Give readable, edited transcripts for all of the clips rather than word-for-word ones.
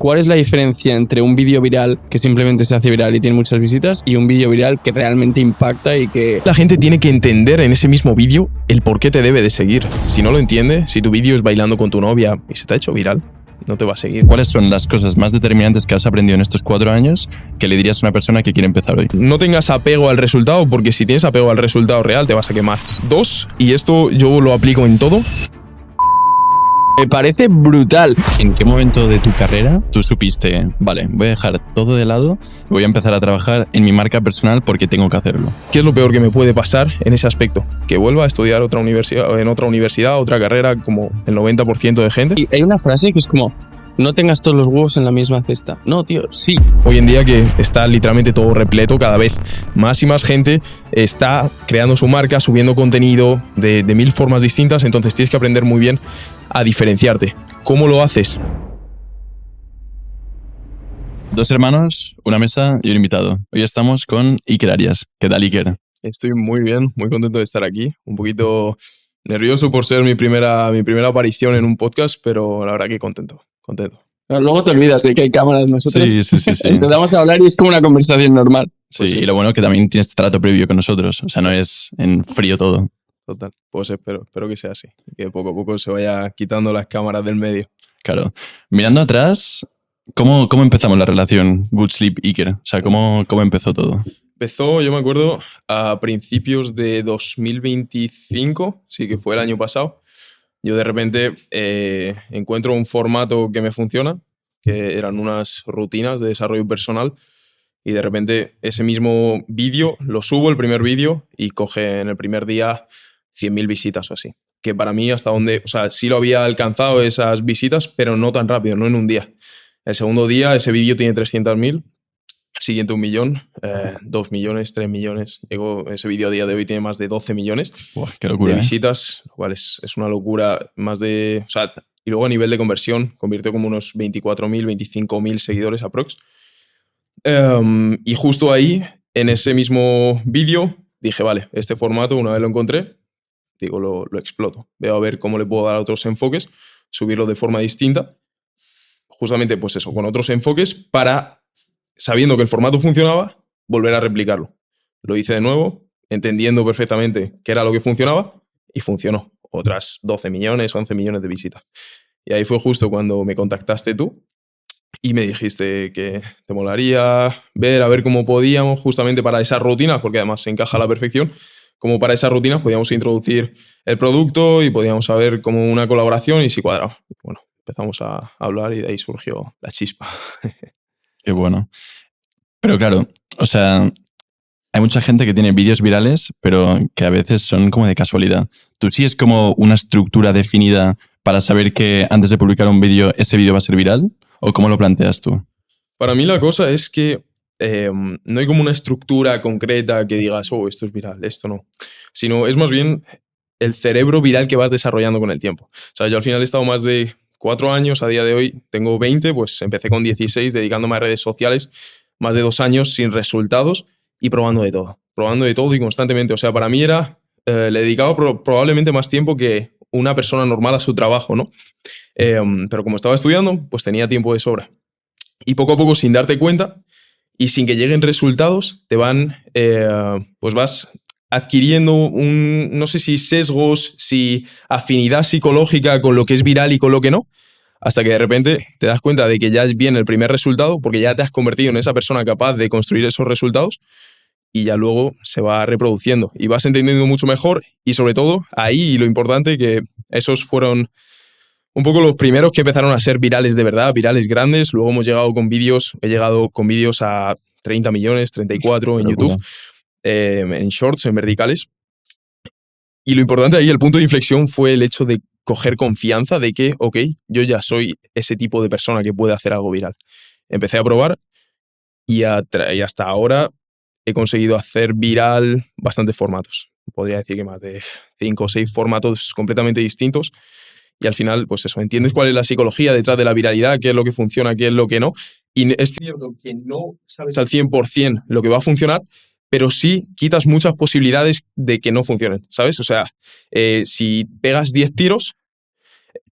¿Cuál es la diferencia entre un vídeo viral que simplemente se hace viral y tiene muchas visitas y un vídeo viral que realmente impacta y que... La gente tiene que entender en ese mismo vídeo el por qué te debe de seguir. Si no lo entiende, si tu vídeo es bailando con tu novia y se te ha hecho viral, no te va a seguir. ¿Cuáles son las cosas más determinantes que has aprendido en estos 4 años que le dirías a una persona que quiere empezar hoy? No tengas apego al resultado, porque si tienes apego al resultado real te vas a quemar. 2, y esto yo lo aplico en todo. Me parece brutal. ¿En qué momento de tu carrera tú supiste, vale, voy a dejar todo de lado y voy a empezar a trabajar en mi marca personal porque tengo que hacerlo? ¿Qué es lo peor que me puede pasar en ese aspecto? Que vuelva a estudiar en otra universidad, otra carrera, como el 90% de gente. Y hay una frase que es como, no tengas todos los huevos en la misma cesta. No, tío, sí. Hoy en día que está literalmente todo repleto, cada vez más y más gente está creando su marca, subiendo contenido de 1000 formas distintas, entonces tienes que aprender muy bien a diferenciarte. ¿Cómo lo haces? 2 hermanos, una mesa y un invitado. Hoy estamos con Iker Arias. ¿Qué tal, Iker? Estoy muy bien, muy contento de estar aquí. Un poquito nervioso por ser mi primera aparición en un podcast, pero la verdad que contento. Pero luego te olvidas de que hay cámaras nosotros. Sí. Empezamos a hablar y es como una conversación normal. Sí, Pues sí. y lo bueno es que también tienes este trato previo con nosotros. O sea, no es en frío todo. Total, pues espero que sea así. Que poco a poco se vaya quitando las cámaras del medio. Claro. Mirando atrás, ¿cómo empezamos la relación Good Sleep Iker? O sea, ¿cómo empezó todo? Empezó, yo me acuerdo, a principios de 2025, sí que fue el año pasado. Yo de repente encuentro un formato que me funciona, que eran unas rutinas de desarrollo personal, y de repente ese mismo vídeo lo subo, el primer vídeo, y coge en el primer día 100.000 visitas o así. Que para mí hasta donde, o sea, sí lo había alcanzado esas visitas, pero no tan rápido, no en un día. El segundo día ese vídeo tiene 300.000, el siguiente 1 millón, 2 millones, 3 millones. Ese vídeo a día de hoy tiene más de 12 millones Buah, qué locura, de visitas, lo cual es una locura. Más de, o sea, y luego a nivel de conversión, convirtió como unos 24.000, 25.000 seguidores aprox. Y justo ahí, en ese mismo vídeo, dije, vale, este formato, una vez lo encontré, digo, lo exploto. Veo a ver cómo le puedo dar otros enfoques, subirlo de forma distinta. Justamente, pues eso, con otros enfoques para, sabiendo que el formato funcionaba, volver a replicarlo. Lo hice de nuevo, entendiendo perfectamente qué era lo que funcionaba, y funcionó. Otras 12 millones, 11 millones de visitas. Y ahí fue justo cuando me contactaste tú y me dijiste que te molaría ver, a ver cómo podíamos, justamente para esas rutinas, porque además se encaja a la perfección, como para esas rutinas podíamos introducir el producto y podíamos saber como una colaboración y si cuadraba. Bueno, empezamos a hablar y de ahí surgió la chispa. Qué bueno. Pero claro, o sea, hay mucha gente que tiene vídeos virales, pero que a veces son como de casualidad. ¿Tú sigues como una estructura definida para saber que antes de publicar un vídeo, ese vídeo va a ser viral? ¿O cómo lo planteas tú? Para mí la cosa es que no hay como una estructura concreta que digas, oh, esto es viral, esto no. Sino es más bien el cerebro viral que vas desarrollando con el tiempo. O sea, yo al final he estado más de 4 años, a día de hoy tengo 20, pues empecé con 16 dedicándome a redes sociales, más de 2 años sin resultados y probando de todo y constantemente. O sea, para mí era, le dedicaba probablemente más tiempo que una persona normal a su trabajo, ¿no? Pero como estaba estudiando, pues tenía tiempo de sobra. Y poco a poco, sin darte cuenta y sin que lleguen resultados, te van, pues vas adquiriendo no sé si sesgos, si afinidad psicológica con lo que es viral y con lo que no, hasta que de repente te das cuenta de que ya viene el primer resultado, porque ya te has convertido en esa persona capaz de construir esos resultados, y ya luego se va reproduciendo y vas entendiendo mucho mejor. Y sobre todo, ahí lo importante, que esos fueron un poco los primeros que empezaron a ser virales de verdad, virales grandes. Luego he llegado con vídeos a 30 millones, 34 en YouTube, en shorts, en verticales. Y lo importante ahí, el punto de inflexión, fue el hecho de coger confianza de que, ok, yo ya soy ese tipo de persona que puede hacer algo viral. Empecé a probar y hasta ahora he conseguido hacer viral bastantes formatos. Podría decir que más de 5 o 6 formatos completamente distintos. Y al final, pues eso, entiendes cuál es la psicología detrás de la viralidad, qué es lo que funciona, qué es lo que no. Y es cierto que no sabes al 100% lo que va a funcionar, pero sí quitas muchas posibilidades de que no funcionen, ¿sabes? O sea, si pegas 10 tiros,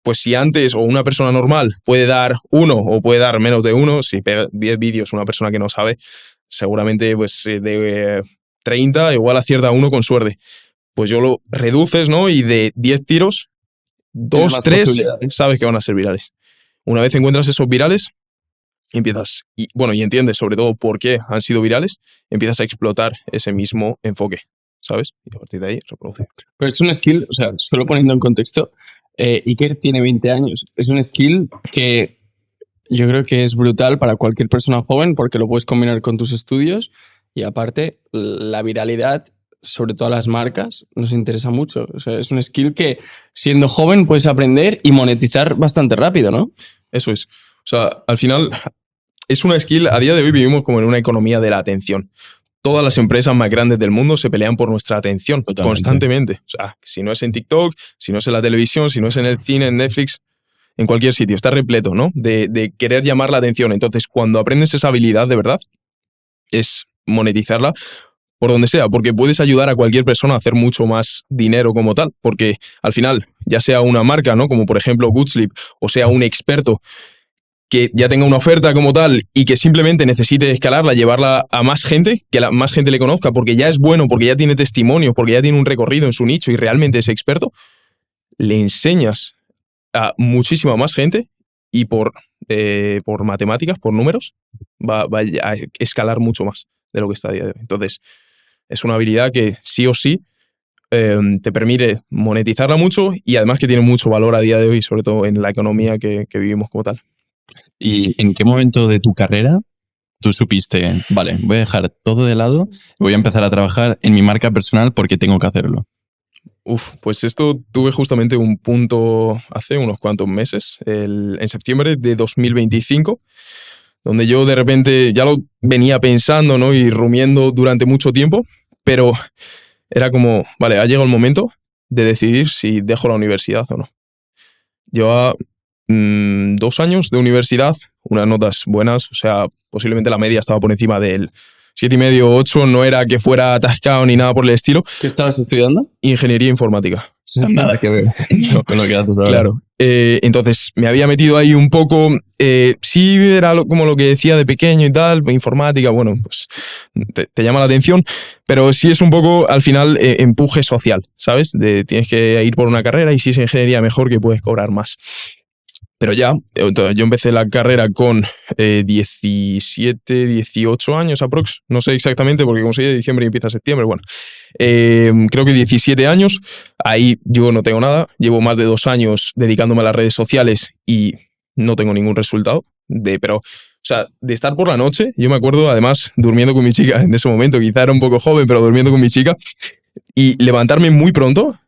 pues si antes o una persona normal puede dar 1 o puede dar menos de 1, si pega 10 vídeos una persona que no sabe, seguramente pues de 30 igual acierta 1 con suerte. Pues yo lo reduces, ¿no? Y de 10 tiros, Tienes 2, más 3 posibilidades. sabes que van a ser virales. Una vez encuentras esos virales, empiezas, y entiendes sobre todo por qué han sido virales, empiezas a explotar ese mismo enfoque, ¿sabes? Y a partir de ahí reproducir. Pero es un skill, o sea, solo poniendo en contexto, Iker tiene 20 años. Es un skill que yo creo que es brutal para cualquier persona joven porque lo puedes combinar con tus estudios y aparte la viralidad, sobre todo a las marcas, nos interesa mucho. O sea, es un skill que siendo joven puedes aprender y monetizar bastante rápido, ¿no? Eso es. O sea, al final es una skill, a día de hoy vivimos como en una economía de la atención. Todas las empresas más grandes del mundo se pelean por nuestra atención constantemente. O sea, si no es en TikTok, si no es en la televisión, si no es en el cine, en Netflix, en cualquier sitio, está repleto, ¿no? De querer llamar la atención. Entonces, cuando aprendes esa habilidad de verdad, es monetizarla por donde sea, porque puedes ayudar a cualquier persona a hacer mucho más dinero como tal, porque al final, ya sea una marca, ¿no? Como por ejemplo Good Sleep, o sea un experto que ya tenga una oferta como tal y que simplemente necesite escalarla, llevarla a más gente, que más gente le conozca, porque ya es bueno, porque ya tiene testimonio, porque ya tiene un recorrido en su nicho y realmente es experto, le enseñas a muchísima más gente y por matemáticas, por números, va a escalar mucho más de lo que está a día de hoy. Entonces, es una habilidad que sí o sí te permite monetizarla mucho y además que tiene mucho valor a día de hoy, sobre todo en la economía que vivimos como tal. ¿Y en qué momento de tu carrera tú supiste, vale, voy a dejar todo de lado y voy a empezar a trabajar en mi marca personal porque tengo que hacerlo? Pues esto tuve justamente un punto hace unos cuantos meses, en septiembre de 2025, donde yo de repente ya lo venía pensando, ¿no? Y rumiando durante mucho tiempo, pero era como, vale, ha llegado el momento de decidir si dejo la universidad o no. Llevaba 2 años de universidad, unas notas buenas, o sea, posiblemente la media estaba por encima del 7,5, 8, no era que fuera atascado ni nada por el estilo. ¿Qué estabas estudiando? Ingeniería informática. Nada que ver con lo que haces ahora. Claro. Entonces me había metido ahí un poco, sí era como lo que decía de pequeño y tal, informática, bueno, pues te llama la atención, pero sí es un poco al final empuje social, ¿sabes? Tienes que ir por una carrera y si es ingeniería mejor que puedes cobrar más. Pero ya, yo empecé la carrera con 17, 18 años aprox, no sé exactamente porque como soy de diciembre y empieza septiembre, bueno, creo que 17 años, ahí yo no tengo nada, llevo más de 2 años dedicándome a las redes sociales y no tengo ningún resultado, pero, o sea, de estar por la noche, yo me acuerdo además durmiendo con mi chica en ese momento, quizá era un poco joven, pero durmiendo con mi chica, y levantarme muy pronto,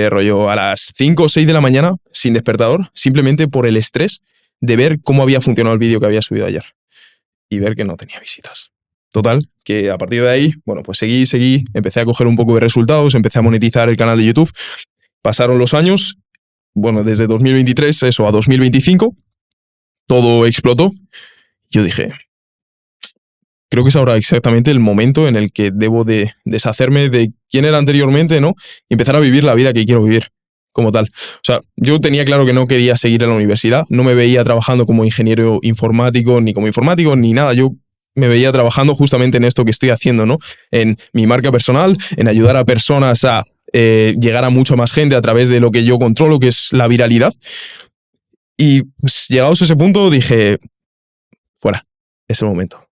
rollo a las 5 o 6 de la mañana, sin despertador, simplemente por el estrés de ver cómo había funcionado el vídeo que había subido ayer y ver que no tenía visitas. Total, que a partir de ahí, bueno, pues seguí, empecé a coger un poco de resultados, empecé a monetizar el canal de YouTube. Pasaron los años, bueno, desde 2023, eso, a 2025, todo explotó. Yo dije, creo que es ahora exactamente el momento en el que debo de deshacerme de quién era anteriormente, ¿no? Y empezar a vivir la vida que quiero vivir como tal. O sea, yo tenía claro que no quería seguir en la universidad, no me veía trabajando como ingeniero informático, ni nada. Yo me veía trabajando justamente en esto que estoy haciendo, ¿no? En mi marca personal, en ayudar a personas a llegar a mucha más gente a través de lo que yo controlo, que es la viralidad. Y pues, llegados a ese punto dije, fuera, es el momento.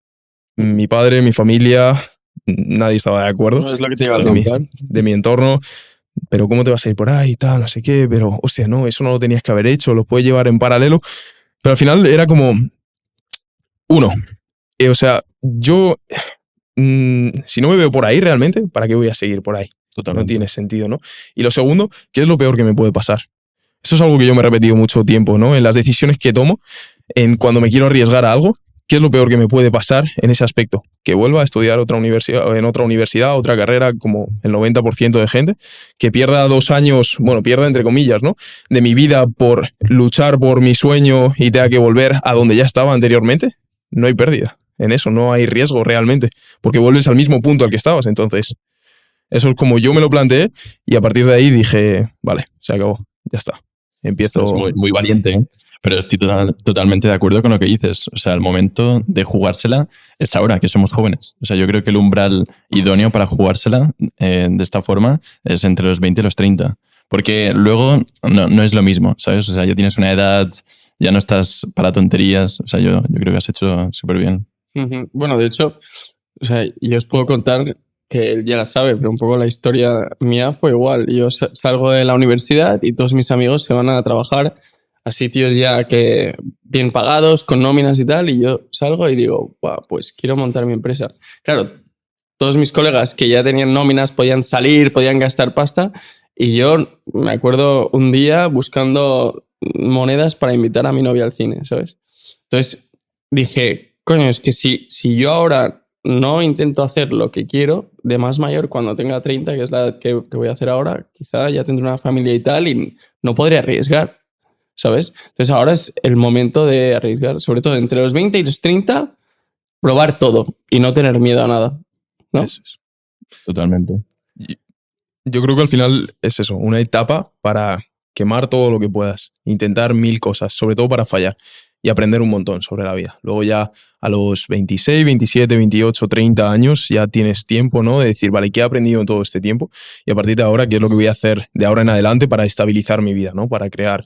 Mi padre, mi familia, nadie estaba de acuerdo. No es lo que te iba a preguntar. De mi entorno. Pero ¿cómo te vas a ir por ahí y tal? No sé qué. Pero, hostia, no, eso no lo tenías que haber hecho. Lo puedes llevar en paralelo. Pero al final era como... Uno. O sea, yo... si no me veo por ahí realmente, ¿para qué voy a seguir por ahí? Totalmente. No tiene sentido, ¿no? Y lo segundo, ¿qué es lo peor que me puede pasar? Eso es algo que yo me he repetido mucho tiempo, ¿no? En las decisiones que tomo, en cuando me quiero arriesgar a algo, ¿qué es lo peor que me puede pasar en ese aspecto? Que vuelva a estudiar en otra universidad, otra carrera, como el 90% de gente, que pierda 2 años, bueno, pierda entre comillas, ¿no? De mi vida por luchar por mi sueño y tenga que volver a donde ya estaba anteriormente. No hay pérdida. En eso no hay riesgo realmente, porque vuelves al mismo punto al que estabas. Entonces, eso es como yo me lo planteé y a partir de ahí dije, vale, se acabó, ya está. empiezo... Es muy, muy valiente, ¿eh? Pero estoy totalmente de acuerdo con lo que dices. O sea, el momento de jugársela es ahora, que somos jóvenes. O sea, yo creo que el umbral idóneo para jugársela de esta forma es entre los 20 y los 30. Porque luego no es lo mismo, ¿sabes? O sea, ya tienes una edad, ya no estás para tonterías. O sea, yo creo que has hecho súper bien. Ujú. Bueno, de hecho, o sea, yo os puedo contar que él ya la sabe, pero un poco la historia mía fue igual. Yo salgo de la universidad y todos mis amigos se van a trabajar a sitios ya que bien pagados, con nóminas y tal, y yo salgo y digo, "Buah, pues quiero montar mi empresa". Claro, todos mis colegas que ya tenían nóminas podían salir, podían gastar pasta, y yo me acuerdo un día buscando monedas para invitar a mi novia al cine, ¿sabes? Entonces dije, coño, es que si yo ahora no intento hacer lo que quiero, de más mayor, cuando tenga 30, que es la edad que voy a hacer ahora, quizá ya tendré una familia y tal, y no podré arriesgar, ¿sabes? Entonces ahora es el momento de arriesgar, sobre todo entre los 20 y los 30, probar todo y no tener miedo a nada, ¿no? Eso es. Totalmente. Y yo creo que al final es eso, una etapa para quemar todo lo que puedas, intentar 1000 cosas, sobre todo para fallar y aprender un montón sobre la vida. Luego ya a los 26, 27, 28, 30 años ya tienes tiempo, ¿no? De decir, vale, ¿qué he aprendido en todo este tiempo? Y a partir de ahora, ¿qué es lo que voy a hacer de ahora en adelante para estabilizar mi vida, ¿no? Para crear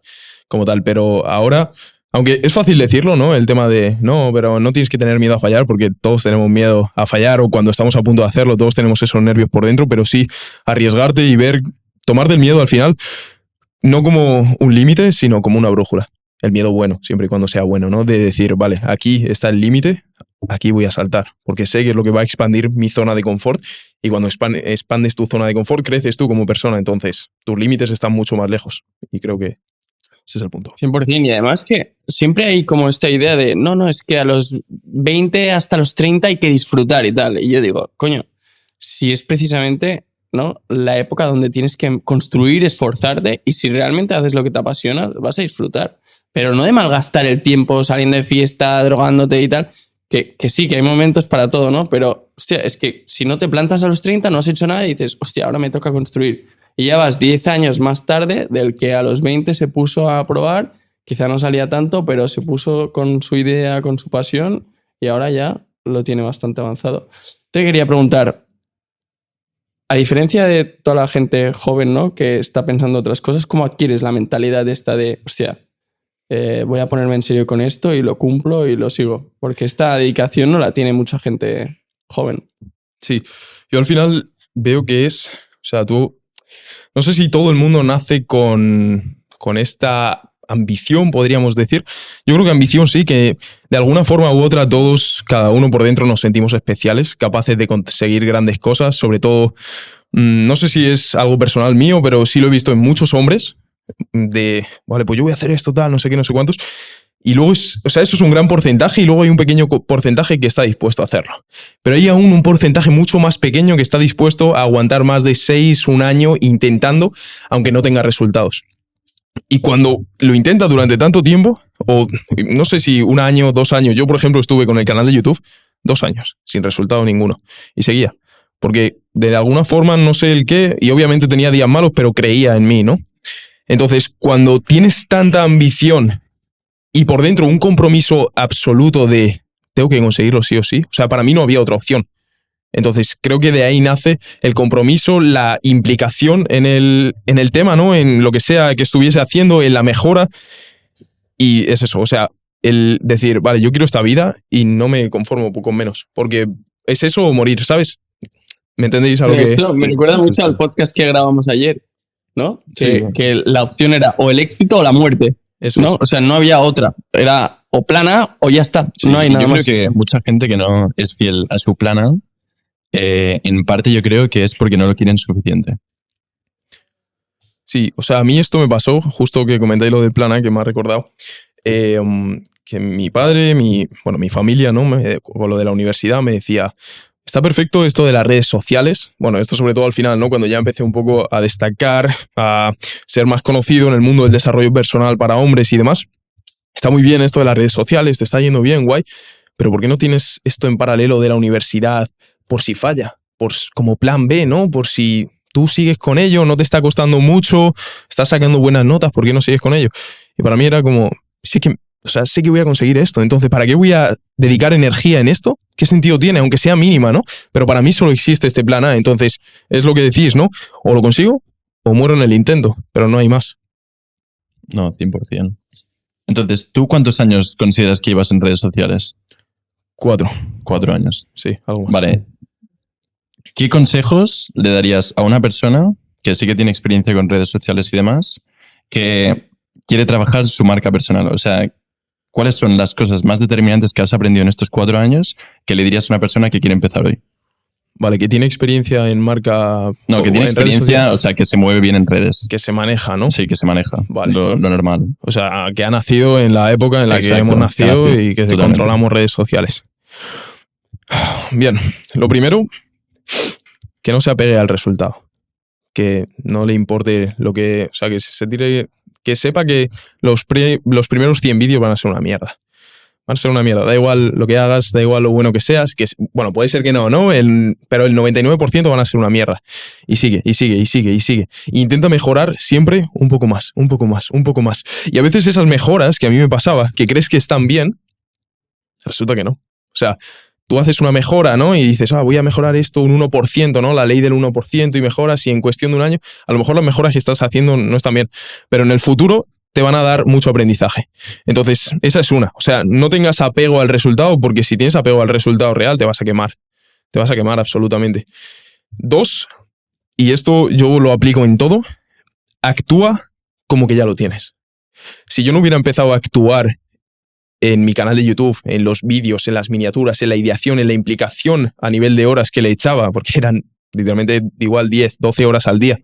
como tal. Pero ahora, aunque es fácil decirlo, ¿no? El tema de, no, pero no tienes que tener miedo a fallar porque todos tenemos miedo a fallar o cuando estamos a punto de hacerlo, todos tenemos esos nervios por dentro, pero sí arriesgarte y ver, tomarte el miedo al final, no como un límite, sino como una brújula. El miedo bueno, siempre y cuando sea bueno, ¿no? De decir, vale, aquí está el límite, aquí voy a saltar, porque sé que es lo que va a expandir mi zona de confort y cuando expandes tu zona de confort, creces tú como persona, entonces tus límites están mucho más lejos y creo que ese es el punto. 100%. Y además que siempre hay como esta idea de, no, es que a los 20 hasta los 30 hay que disfrutar y tal. Y yo digo, coño, si es precisamente, ¿no?, la época donde tienes que construir, esforzarte, y si realmente haces lo que te apasiona, vas a disfrutar. Pero no de malgastar el tiempo saliendo de fiesta, drogándote y tal, que sí, que hay momentos para todo, ¿no? Pero, hostia, es que si no te plantas a los 30, no has hecho nada y dices, hostia, ahora me toca construir. Y ya vas 10 años más tarde del que a los 20 se puso a probar, quizá no salía tanto, pero se puso con su idea, con su pasión, y ahora ya lo tiene bastante avanzado. Te quería preguntar, a diferencia de toda la gente joven, ¿no?, que está pensando otras cosas, ¿cómo adquieres la mentalidad esta de, hostia, voy a ponerme en serio con esto y lo cumplo y lo sigo? Porque esta dedicación no la tiene mucha gente joven. Sí, yo al final veo que es, o sea, tú, no sé si todo el mundo nace con esta ambición, podríamos decir. Yo creo que ambición sí, que de alguna forma u otra todos, cada uno por dentro nos sentimos especiales, capaces de conseguir grandes cosas, sobre todo, no sé si es algo personal mío, pero sí lo he visto en muchos hombres, de, vale, pues yo voy a hacer esto, tal, no sé qué, no sé cuántos. Y luego, o sea, eso es un gran porcentaje y luego hay un pequeño porcentaje que está dispuesto a hacerlo. Pero hay aún un porcentaje mucho más pequeño que está dispuesto a aguantar más de 6, un año intentando, aunque no tenga resultados. Y cuando lo intenta durante tanto tiempo, o no sé si un año, 2 años, yo por ejemplo estuve con el canal de YouTube 2 años, sin resultado ninguno, y seguía. Porque de alguna forma, no sé el qué, y obviamente tenía días malos, pero creía en mí, ¿no? Entonces, cuando tienes tanta ambición y por dentro un compromiso absoluto de tengo que conseguirlo sí o sí, o sea, para mí no había otra opción. Entonces, creo que de ahí nace el compromiso, la implicación en el tema, ¿no? En lo que sea que estuviese haciendo, en la mejora. Y es eso, o sea, el decir, vale, yo quiero esta vida y no me conformo con menos, porque es eso o morir, ¿sabes? ¿Me entendéis a lo Sí, que...? esto me recuerda Sí, sí, mucho sí. al podcast que grabamos ayer, ¿no? Sí. Que la opción era o el éxito o la muerte, Eso ¿no? es. O sea, no había otra. Era o plan A o ya está. Sí, No hay y nada yo creo más. que mucha gente que no es fiel a su plana, en parte yo creo que es porque no lo quieren suficiente. Sí, o sea, a mí esto me pasó, justo que comentáis lo del plan A, que me ha recordado, que mi padre, mi familia, ¿no? Con lo de la universidad me decía, está perfecto esto de las redes sociales, bueno, esto sobre todo al final, ¿no? Cuando ya empecé un poco a destacar, a ser más conocido en el mundo del desarrollo personal para hombres y demás, está muy bien esto de las redes sociales, te está yendo bien, guay, pero ¿por qué no tienes esto en paralelo de la universidad por si falla? Como plan B, ¿no? Por si tú sigues con ello, no te está costando mucho, estás sacando buenas notas, ¿por qué no sigues con ello? Y para mí era como, sí que, o sea, sé que voy a conseguir esto, entonces, ¿para qué voy a dedicar energía en esto? ¿Qué sentido tiene? Aunque sea mínima, ¿no? Pero para mí solo existe este plan A, entonces, es lo que decís, ¿no? O lo consigo o muero en el intento, pero no hay más. No, 100%. Entonces, ¿tú cuántos años consideras que llevas en redes sociales? 4, 4 años. sí, algo más. Vale. ¿Qué consejos le darías a una persona que sí que tiene experiencia con redes sociales y demás, que quiere trabajar su marca personal? O sea, ¿cuáles son las cosas más determinantes que has aprendido en estos 4 años que le dirías a una persona que quiere empezar hoy? Vale, que tiene experiencia en marca... No, que tiene en redes experiencia, sociales, o sea, que se mueve bien en redes. que se maneja, ¿no? Sí, que se maneja. Vale. Lo normal. O sea, que ha nacido en la época en la que Exacto, hemos que ha nacido nacido, y que totalmente. controlamos redes sociales. Bien, lo primero, que no se apegue al resultado. Que no le importe lo que... O sea, que se tire... Que sepa que los primeros 100 vídeos van a ser una mierda. Van a ser una mierda. Da igual lo que hagas, da igual lo bueno que seas. Bueno, puede ser que no, ¿no? Pero el 99% van a ser una mierda. Y sigue, y sigue, y sigue, y sigue. E intenta mejorar siempre un poco más, un poco más, un poco más. Y a veces esas mejoras que a mí me pasaba, que crees que están bien, resulta que no. O sea, tú haces una mejora, ¿no? Y dices, voy a mejorar esto un 1%, ¿no? La ley del 1% y mejoras y en cuestión de un año, a lo mejor las mejoras que estás haciendo no están bien. Pero en el futuro te van a dar mucho aprendizaje. Entonces, esa es una. O sea, no tengas apego al resultado, porque si tienes apego al resultado real, te vas a quemar. Te vas a quemar absolutamente. 2, y esto yo lo aplico en todo, actúa como que ya lo tienes. Si yo no hubiera empezado a actuar en mi canal de YouTube, en los vídeos, en las miniaturas, en la ideación, en la implicación a nivel de horas que le echaba, porque eran literalmente igual 10, 12 horas al día,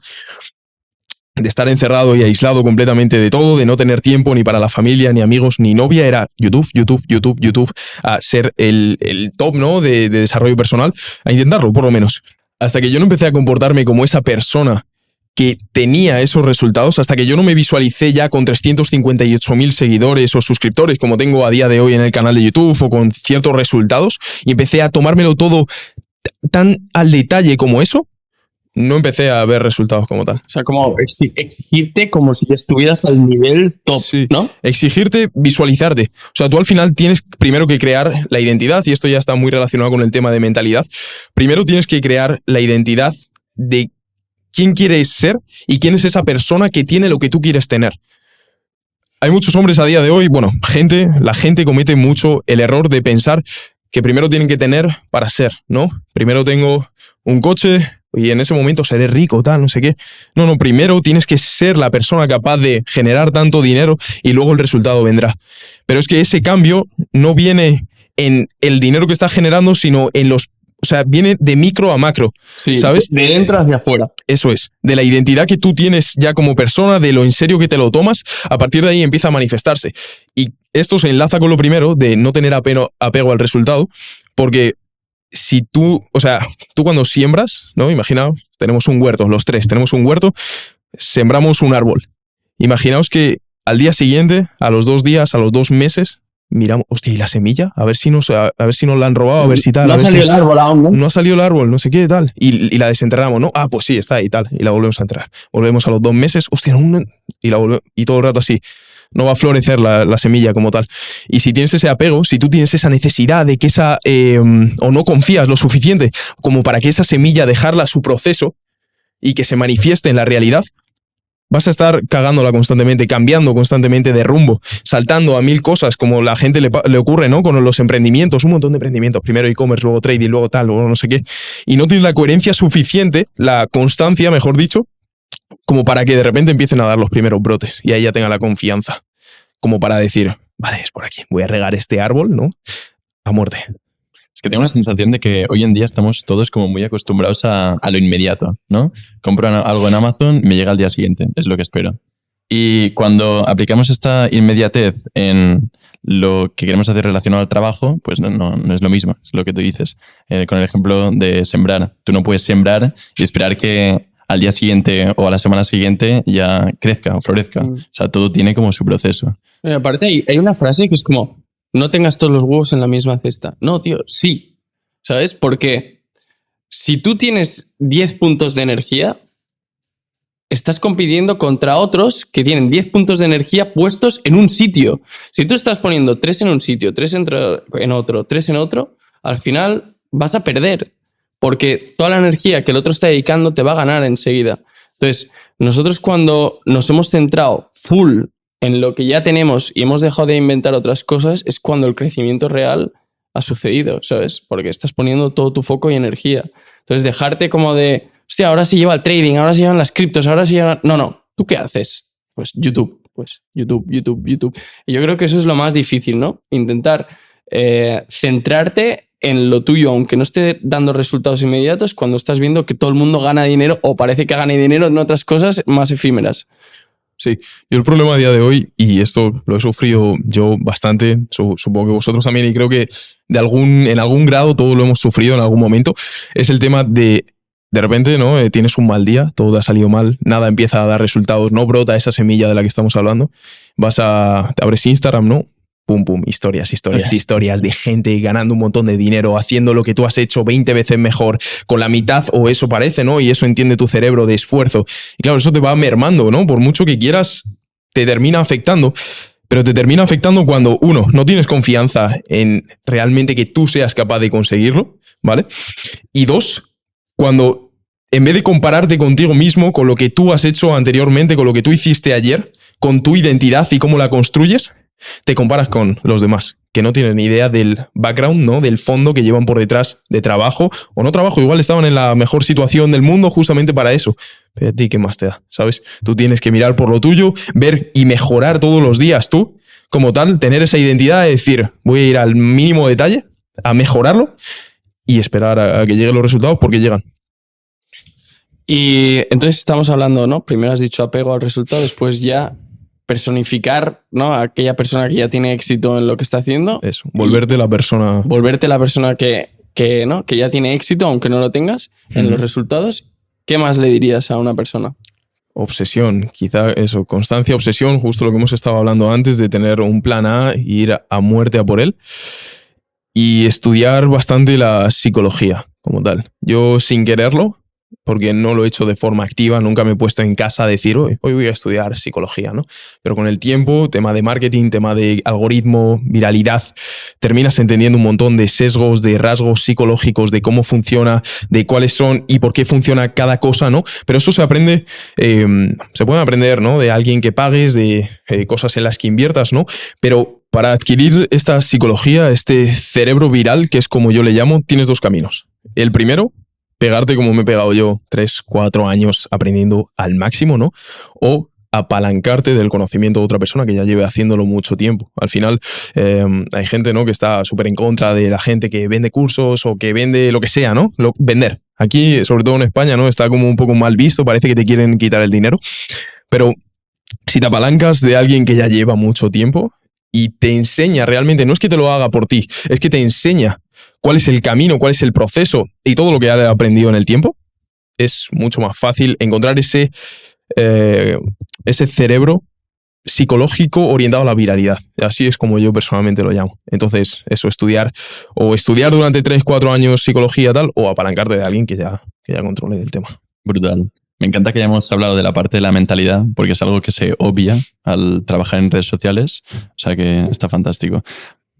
de estar encerrado y aislado completamente de todo, de no tener tiempo ni para la familia, ni amigos, ni novia, era YouTube, YouTube, YouTube, YouTube, a ser el top, ¿no? de desarrollo personal, a intentarlo, por lo menos. Hasta que yo no empecé a comportarme como esa persona que tenía esos resultados, hasta que yo no me visualicé ya con 358.000 seguidores o suscriptores, como tengo a día de hoy en el canal de YouTube, o con ciertos resultados, y empecé a tomármelo todo tan al detalle como eso, no empecé a ver resultados como tal. O sea, como exigirte como si estuvieras al nivel top, Sí. ¿no? Exigirte, visualizarte. O sea, tú al final tienes primero que crear la identidad, y esto ya está muy relacionado con el tema de mentalidad. Primero tienes que crear la identidad de quién quieres ser y quién es esa persona que tiene lo que tú quieres tener. Hay muchos hombres a día de hoy, bueno, la gente comete mucho el error de pensar que primero tienen que tener para ser, ¿no? Primero tengo un coche y en ese momento seré rico, tal, no sé qué. No, primero tienes que ser la persona capaz de generar tanto dinero y luego el resultado vendrá. Pero es que ese cambio no viene en el dinero que estás generando, sino en los... O sea, viene de micro a macro, Sí, ¿sabes? de dentro hacia afuera. Eso es, de la identidad que tú tienes ya como persona, de lo en serio que te lo tomas, a partir de ahí empieza a manifestarse. Y esto se enlaza con lo primero, de no tener apego al resultado, porque si tú, o sea, tú cuando siembras, ¿no? Imaginaos, tenemos un huerto, los tres tenemos un huerto, sembramos un árbol. Imaginaos que al día siguiente, a los 2 días, a los 2 meses, miramos, hostia, ¿y la semilla? A ver si nos la han robado, a ver si tal. No ha salido el árbol aún, ¿no? No ha salido el árbol, no sé qué, tal. Y la desenterramos, ¿no? Pues sí, está ahí, tal. Y la volvemos a enterrar. Volvemos a los 2 meses, hostia, y todo el rato así. No va a florecer la semilla como tal. Y si tienes ese apego, si tú tienes esa necesidad de que o no confías lo suficiente como para que esa semilla dejarla a su proceso y que se manifieste en la realidad, vas a estar cagándola constantemente, cambiando constantemente de rumbo, saltando a 1000 cosas, como la gente le ocurre, ¿no? Con los emprendimientos, un montón de emprendimientos. Primero e-commerce, luego trading, luego tal, luego no sé qué. Y no tienes la coherencia suficiente, la constancia, mejor dicho, como para que de repente empiecen a dar los primeros brotes. Y ahí ya tenga la confianza. Como para decir, vale, es por aquí. Voy a regar este árbol, ¿no? A muerte. Es que tengo la sensación de que hoy en día estamos todos como muy acostumbrados a lo inmediato, ¿no? Compro algo en Amazon, me llega al día siguiente, es lo que espero. Y cuando aplicamos esta inmediatez en lo que queremos hacer relacionado al trabajo, pues no es lo mismo, es lo que tú dices. Con el ejemplo de sembrar. Tú no puedes sembrar y esperar que al día siguiente o a la semana siguiente ya crezca o florezca. O sea, todo tiene como su proceso. Me parece, hay una frase que es como, no tengas todos los huevos en la misma cesta. No, tío, sí. ¿Sabes? Porque si tú tienes 10 puntos de energía, estás compitiendo contra otros que tienen 10 puntos de energía puestos en un sitio. Si tú estás poniendo 3 en un sitio, 3 en otro, 3 en otro, al final vas a perder, porque toda la energía que el otro está dedicando te va a ganar enseguida. Entonces, nosotros cuando nos hemos centrado full en lo que ya tenemos y hemos dejado de inventar otras cosas, es cuando el crecimiento real ha sucedido, ¿sabes? Porque estás poniendo todo tu foco y energía. Entonces, dejarte como de, hostia, ahora sí lleva el trading, ahora sí llevan las criptos, ahora sí llevan... No, ¿tú qué haces? Pues YouTube. Y yo creo que eso es lo más difícil, ¿no? Intentar centrarte en lo tuyo, aunque no esté dando resultados inmediatos, cuando estás viendo que todo el mundo gana dinero o parece que gana dinero en otras cosas más efímeras. Sí, yo el problema a día de hoy, y esto lo he sufrido yo bastante, supongo que vosotros también, y creo que en algún grado todos lo hemos sufrido en algún momento, es el tema de repente, ¿no? Tienes un mal día, todo te ha salido mal, nada empieza a dar resultados, no brota esa semilla de la que estamos hablando, te abres Instagram, ¿no? Pum, pum, historias de gente ganando un montón de dinero, haciendo lo que tú has hecho 20 veces mejor, con la mitad, o eso parece, ¿no? Y eso entiende tu cerebro de esfuerzo. Y claro, eso te va mermando, ¿no? Por mucho que quieras, te termina afectando, pero te termina afectando cuando, uno, no tienes confianza en realmente que tú seas capaz de conseguirlo, ¿vale? Y dos, cuando en vez de compararte contigo mismo, con lo que tú has hecho anteriormente, con lo que tú hiciste ayer, con tu identidad y cómo la construyes, te comparas con los demás, que no tienen ni idea del background, ¿no? Del fondo que llevan por detrás de trabajo o no trabajo. Igual estaban en la mejor situación del mundo justamente para eso. Pero a ti, ¿qué más te da? ¿Sabes? Tú tienes que mirar por lo tuyo, ver y mejorar todos los días tú, como tal, tener esa identidad de decir, voy a ir al mínimo detalle, a mejorarlo y esperar a que lleguen los resultados, porque llegan. Y entonces estamos hablando, ¿no? Primero has dicho apego al resultado, después ya personificar, ¿no? A aquella persona que ya tiene éxito en lo que está haciendo. Eso, volverte la persona... Volverte la persona ¿no? Que ya tiene éxito, aunque no lo tengas, en los resultados. ¿Qué más le dirías a una persona? Obsesión, quizá eso, constancia, obsesión, justo lo que hemos estado hablando antes, de tener un plan A e ir a muerte a por él. Y estudiar bastante la psicología como tal. Yo, sin quererlo, porque no lo he hecho de forma activa, nunca me he puesto en casa a decir, hoy voy a estudiar psicología, ¿no? Pero con el tiempo, tema de marketing, tema de algoritmo, viralidad, terminas entendiendo un montón de sesgos, de rasgos psicológicos, de cómo funciona, de cuáles son y por qué funciona cada cosa, ¿no? Pero eso se aprende, se puede aprender, ¿no? De alguien que pagues, de cosas en las que inviertas, ¿no? Pero para adquirir esta psicología, este cerebro viral, que es como yo le llamo, tienes dos caminos. El primero, pegarte como me he pegado yo 3, 4 años aprendiendo al máximo, ¿no? O apalancarte del conocimiento de otra persona que ya lleve haciéndolo mucho tiempo. Al final hay gente, ¿no? Que está súper en contra de la gente que vende cursos o que vende lo que sea, ¿no? Vender. Aquí, sobre todo en España, ¿no? Está como un poco mal visto, parece que te quieren quitar el dinero. Pero si te apalancas de alguien que ya lleva mucho tiempo y te enseña realmente, no es que te lo haga por ti, es que te enseña cuál es el camino, cuál es el proceso y todo lo que ha aprendido en el tiempo, es mucho más fácil encontrar ese cerebro psicológico orientado a la viralidad. Así es como yo personalmente lo llamo. Entonces, eso, estudiar durante 3, 4 años psicología tal, o apalancarte de alguien que ya controle del tema. Brutal. Me encanta que hayamos hablado de la parte de la mentalidad, porque es algo que se obvia al trabajar en redes sociales. O sea que está fantástico.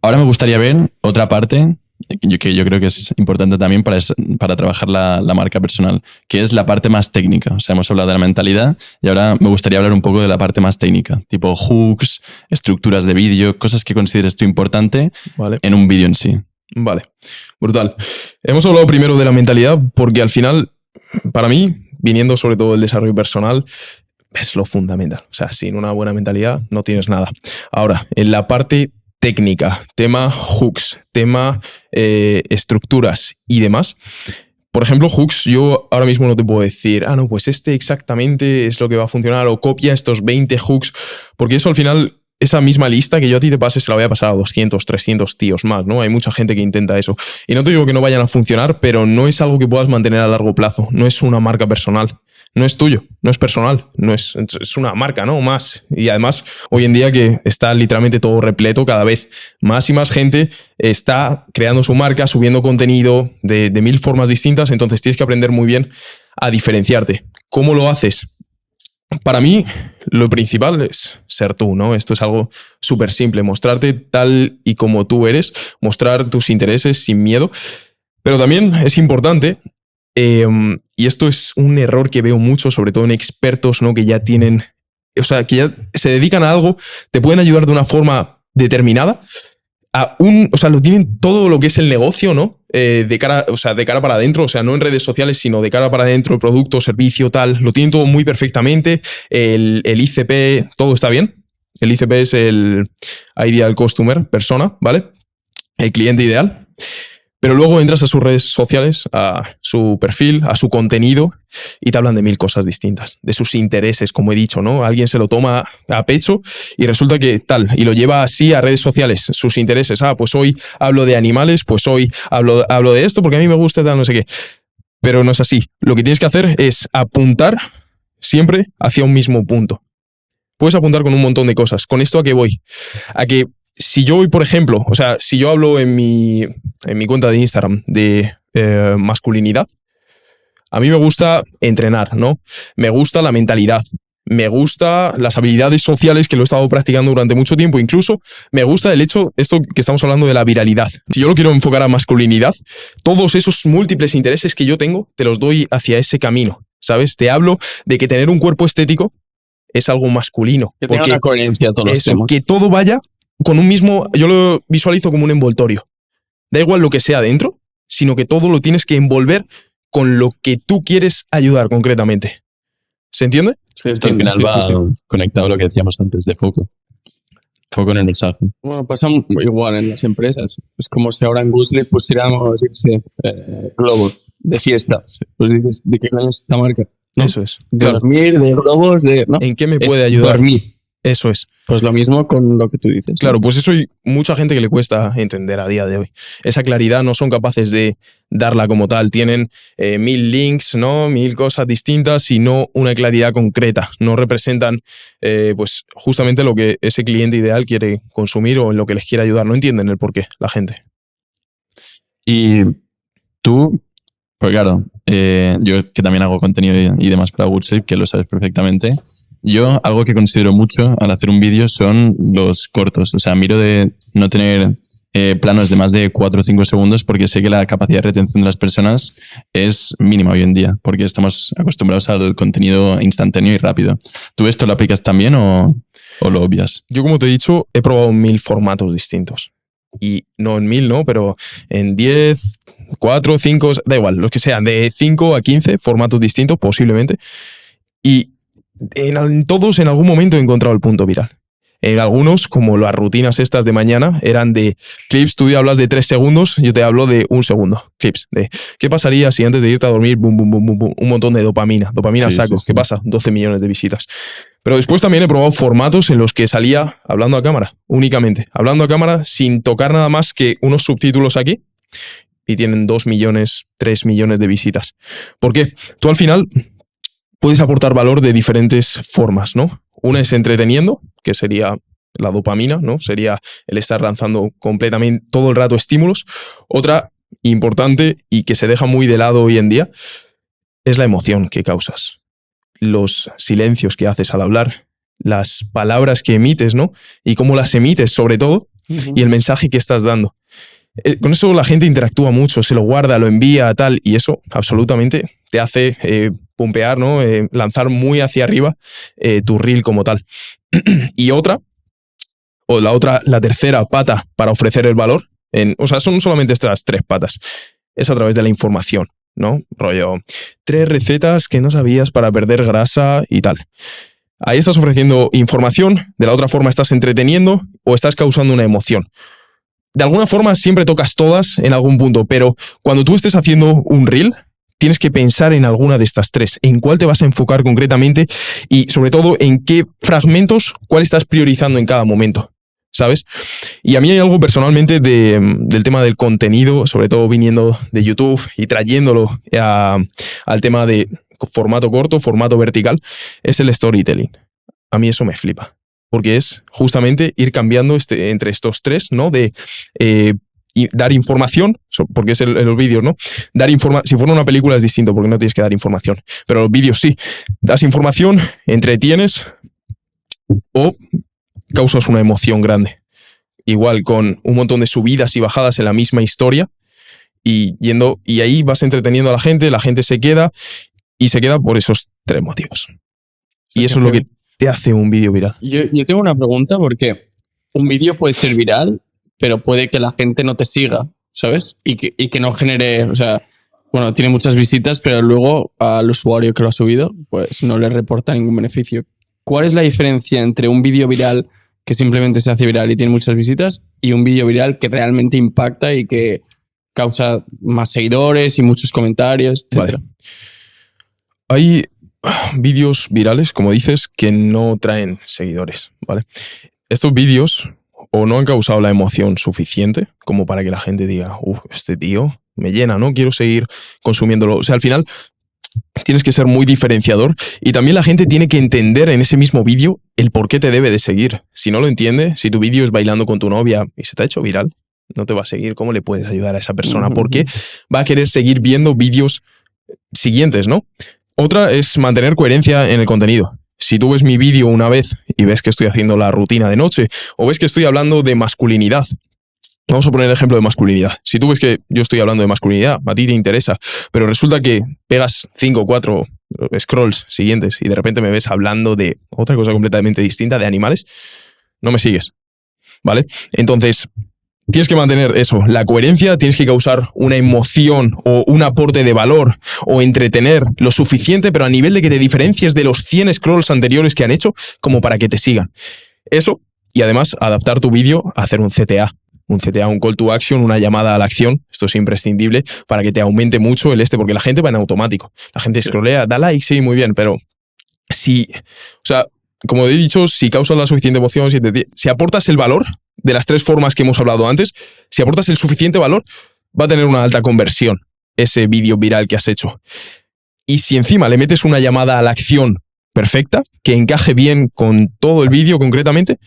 Ahora me gustaría ver otra parte que yo creo que es importante también para trabajar la marca personal, que es la parte más técnica. O sea, hemos hablado de la mentalidad y ahora me gustaría hablar un poco de la parte más técnica, tipo hooks, estructuras de vídeo, cosas que consideres tú importante, vale, en un vídeo en sí. Vale, brutal. Hemos hablado primero de la mentalidad porque al final, para mí, viniendo sobre todo del desarrollo personal, es lo fundamental. O sea, sin una buena mentalidad no tienes nada. Ahora, en la parte técnica, tema hooks, tema estructuras y demás. Por ejemplo, hooks, yo ahora mismo no te puedo decir, no, pues este exactamente es lo que va a funcionar, o copia estos 20 hooks, porque eso al final, esa misma lista que yo a ti te pase, se la voy a pasar a 200, 300 tíos más, ¿no? Hay mucha gente que intenta eso. Y no te digo que no vayan a funcionar, pero no es algo que puedas mantener a largo plazo. No es una marca personal. No es tuyo, no es personal, es una marca, ¿no? Más. Y además, hoy en día que está literalmente todo repleto, cada vez más y más gente está creando su marca, subiendo contenido de 1000 formas distintas, entonces tienes que aprender muy bien a diferenciarte. ¿Cómo lo haces? para mí, lo principal es ser tú, ¿no? Esto es algo súper simple, mostrarte tal y como tú eres, mostrar tus intereses sin miedo, pero también es importante, y esto es un error que veo mucho, sobre todo en expertos, ¿no? Que ya tienen, o sea, que ya se dedican a algo, te pueden ayudar de una forma determinada, o sea, lo tienen todo lo que es el negocio, ¿no? De cara para adentro, o sea, no en redes sociales, sino de cara para adentro, producto, servicio, tal, lo tienen todo muy perfectamente, el ICP, todo está bien. El ICP es el Ideal Customer, persona, ¿vale? El cliente ideal. Pero luego entras a sus redes sociales, a su perfil, a su contenido y te hablan de 1000 cosas distintas, de sus intereses, como he dicho, ¿no? Alguien se lo toma a pecho y resulta que tal, y lo lleva así a redes sociales, sus intereses. Pues hoy hablo de animales, pues hoy hablo de esto porque a mí me gusta tal, no sé qué. Pero no es así. Lo que tienes que hacer es apuntar siempre hacia un mismo punto. Puedes apuntar con un montón de cosas. ¿Con esto a qué voy? A que si yo voy, por ejemplo, o sea, si yo hablo en mi cuenta de Instagram de masculinidad, a mí me gusta entrenar, ¿no? Me gusta la mentalidad, me gusta las habilidades sociales que lo he estado practicando durante mucho tiempo, incluso me gusta el hecho, esto que estamos hablando de la viralidad. Si yo lo quiero enfocar a masculinidad, todos esos múltiples intereses que yo tengo, te los doy hacia ese camino, ¿sabes? Te hablo de que tener un cuerpo estético es algo masculino. Que tenga una coherencia a todos los temas. Que todo vaya con un mismo, yo lo visualizo como un envoltorio. Da igual lo que sea dentro, sino que todo lo tienes que envolver con lo que tú quieres ayudar concretamente. ¿Se entiende? Sí, Al final va conectado a lo que decíamos antes de foco. Foco en el mensaje. Bueno, pasa igual en las empresas. Es como si ahora en Guslet pusiéramos globos de fiestas. Pues dices, ¿de qué coño es esta marca? ¿No? Eso es. De Claro. dormir, de globos, de... ¿no? ¿En qué me puede ayudar? Dormir. Eso es. Pues lo mismo con lo que tú dices. Claro, pues eso hay mucha gente que le cuesta entender a día de hoy. Esa claridad no son capaces de darla como tal. Tienen 1000 links, ¿no? 1000 cosas distintas y no una claridad concreta. No representan pues justamente lo que ese cliente ideal quiere consumir o en lo que les quiere ayudar. No entienden el porqué, la gente. Y tú, pues claro, yo que también hago contenido y demás para Goodshape, que lo sabes perfectamente. Yo algo que considero mucho al hacer un vídeo son los cortos. O sea, miro de no tener planos de más de 4 o 5 segundos porque sé que la capacidad de retención de las personas es mínima hoy en día porque estamos acostumbrados al contenido instantáneo y rápido. ¿Tú esto lo aplicas también o lo obvias? Yo, como te he dicho, he probado 1000 formatos distintos. Y no en 1000, ¿no? Pero en 10, 4, 5, da igual, los que sean, de 5 a 15 formatos distintos posiblemente. Y en todos en algún momento he encontrado el punto viral. En algunos, como las rutinas estas de mañana, eran de clips, tú hablas de 3 segundos, yo te hablo de 1 segundo. Clips de ¿qué pasaría si antes de irte a dormir, bum, bum, bum, bum, bum, un montón de dopamina Sí, saco? sí, sí. ¿Qué pasa? 12 millones de visitas. Pero después también he probado formatos en los que salía hablando a cámara, únicamente. Hablando a cámara sin tocar nada más que unos subtítulos aquí y tienen 2 millones, 3 millones de visitas. ¿Por qué? Tú al final puedes aportar valor de diferentes formas, ¿no? Una es entreteniendo, que sería la dopamina, ¿no? Sería el estar lanzando completamente todo el rato estímulos. Otra importante y que se deja muy de lado hoy en día es la emoción que causas. Los silencios que haces al hablar, las palabras que emites, ¿no? Y cómo las emites, sobre todo, y el mensaje que estás dando. Con eso la gente interactúa mucho, se lo guarda, lo envía, tal, y eso absolutamente te hace pumpear, ¿no? Lanzar muy hacia arriba tu reel como tal. Y la tercera pata para ofrecer el valor, o sea, son solamente estas 3 patas, es a través de la información, ¿no? Rollo, 3 recetas que no sabías para perder grasa y tal. Ahí estás ofreciendo información, de la otra forma estás entreteniendo o estás causando una emoción. De alguna forma siempre tocas todas en algún punto, pero cuando tú estés haciendo un reel, tienes que pensar en alguna de estas 3, en cuál te vas a enfocar concretamente y sobre todo en qué fragmentos, cuál estás priorizando en cada momento, ¿sabes? Y a mí hay algo personalmente del tema del contenido, sobre todo viniendo de YouTube y trayéndolo al tema de formato corto, formato vertical, es el storytelling. A mí eso me flipa. Porque es justamente ir cambiando entre estos 3, ¿no? De dar información, porque es en los vídeos, ¿no? Si fuera una película es distinto porque no tienes que dar información, pero los vídeos sí. Das información, entretienes o causas una emoción grande. Igual con un montón de subidas y bajadas en la misma historia y ahí vas entreteniendo a la gente se queda y se queda por esos 3 motivos. Y eso es lo que te hace un vídeo viral. Yo tengo una pregunta porque un vídeo puede ser viral, pero puede que la gente no te siga, ¿sabes? Y que no genere, o sea, bueno, tiene muchas visitas, pero luego al usuario que lo ha subido, pues no le reporta ningún beneficio. ¿Cuál es la diferencia entre un vídeo viral que simplemente se hace viral y tiene muchas visitas y un vídeo viral que realmente impacta y que causa más seguidores y muchos comentarios, etcétera? Vale. Hay vídeos virales, como dices, que no traen seguidores, ¿vale? Estos vídeos o no han causado la emoción suficiente como para que la gente diga, este tío me llena, ¿no? Quiero seguir consumiéndolo. O sea, al final tienes que ser muy diferenciador y también la gente tiene que entender en ese mismo vídeo el por qué te debe de seguir. Si no lo entiende, si tu vídeo es bailando con tu novia y se te ha hecho viral, no te va a seguir, ¿cómo le puedes ayudar a esa persona? ¿Por qué va a querer seguir viendo vídeos siguientes, no? Otra es mantener coherencia en el contenido. Si tú ves mi vídeo una vez y ves que estoy haciendo la rutina de noche o ves que estoy hablando de masculinidad, vamos a poner el ejemplo de masculinidad. Si tú ves que yo estoy hablando de masculinidad, a ti te interesa, pero resulta que pegas 5 o 4 scrolls siguientes y de repente me ves hablando de otra cosa completamente distinta, de animales, no me sigues, ¿vale? Entonces, tienes que mantener eso, la coherencia, tienes que causar una emoción o un aporte de valor o entretener lo suficiente, pero a nivel de que te diferencies de los 100 scrolls anteriores que han hecho como para que te sigan. Eso, y además adaptar tu vídeo a hacer un CTA, un call to action, una llamada a la acción. Esto es imprescindible para que te aumente mucho porque la gente va en automático. La gente scrollea, da like, sí, muy bien, pero como he dicho, si causas la suficiente emoción, si aportas el valor de las 3 formas que hemos hablado antes, si aportas el suficiente valor, va a tener una alta conversión ese vídeo viral que has hecho. Y si encima le metes una llamada a la acción perfecta, que encaje bien con todo el vídeo concretamente...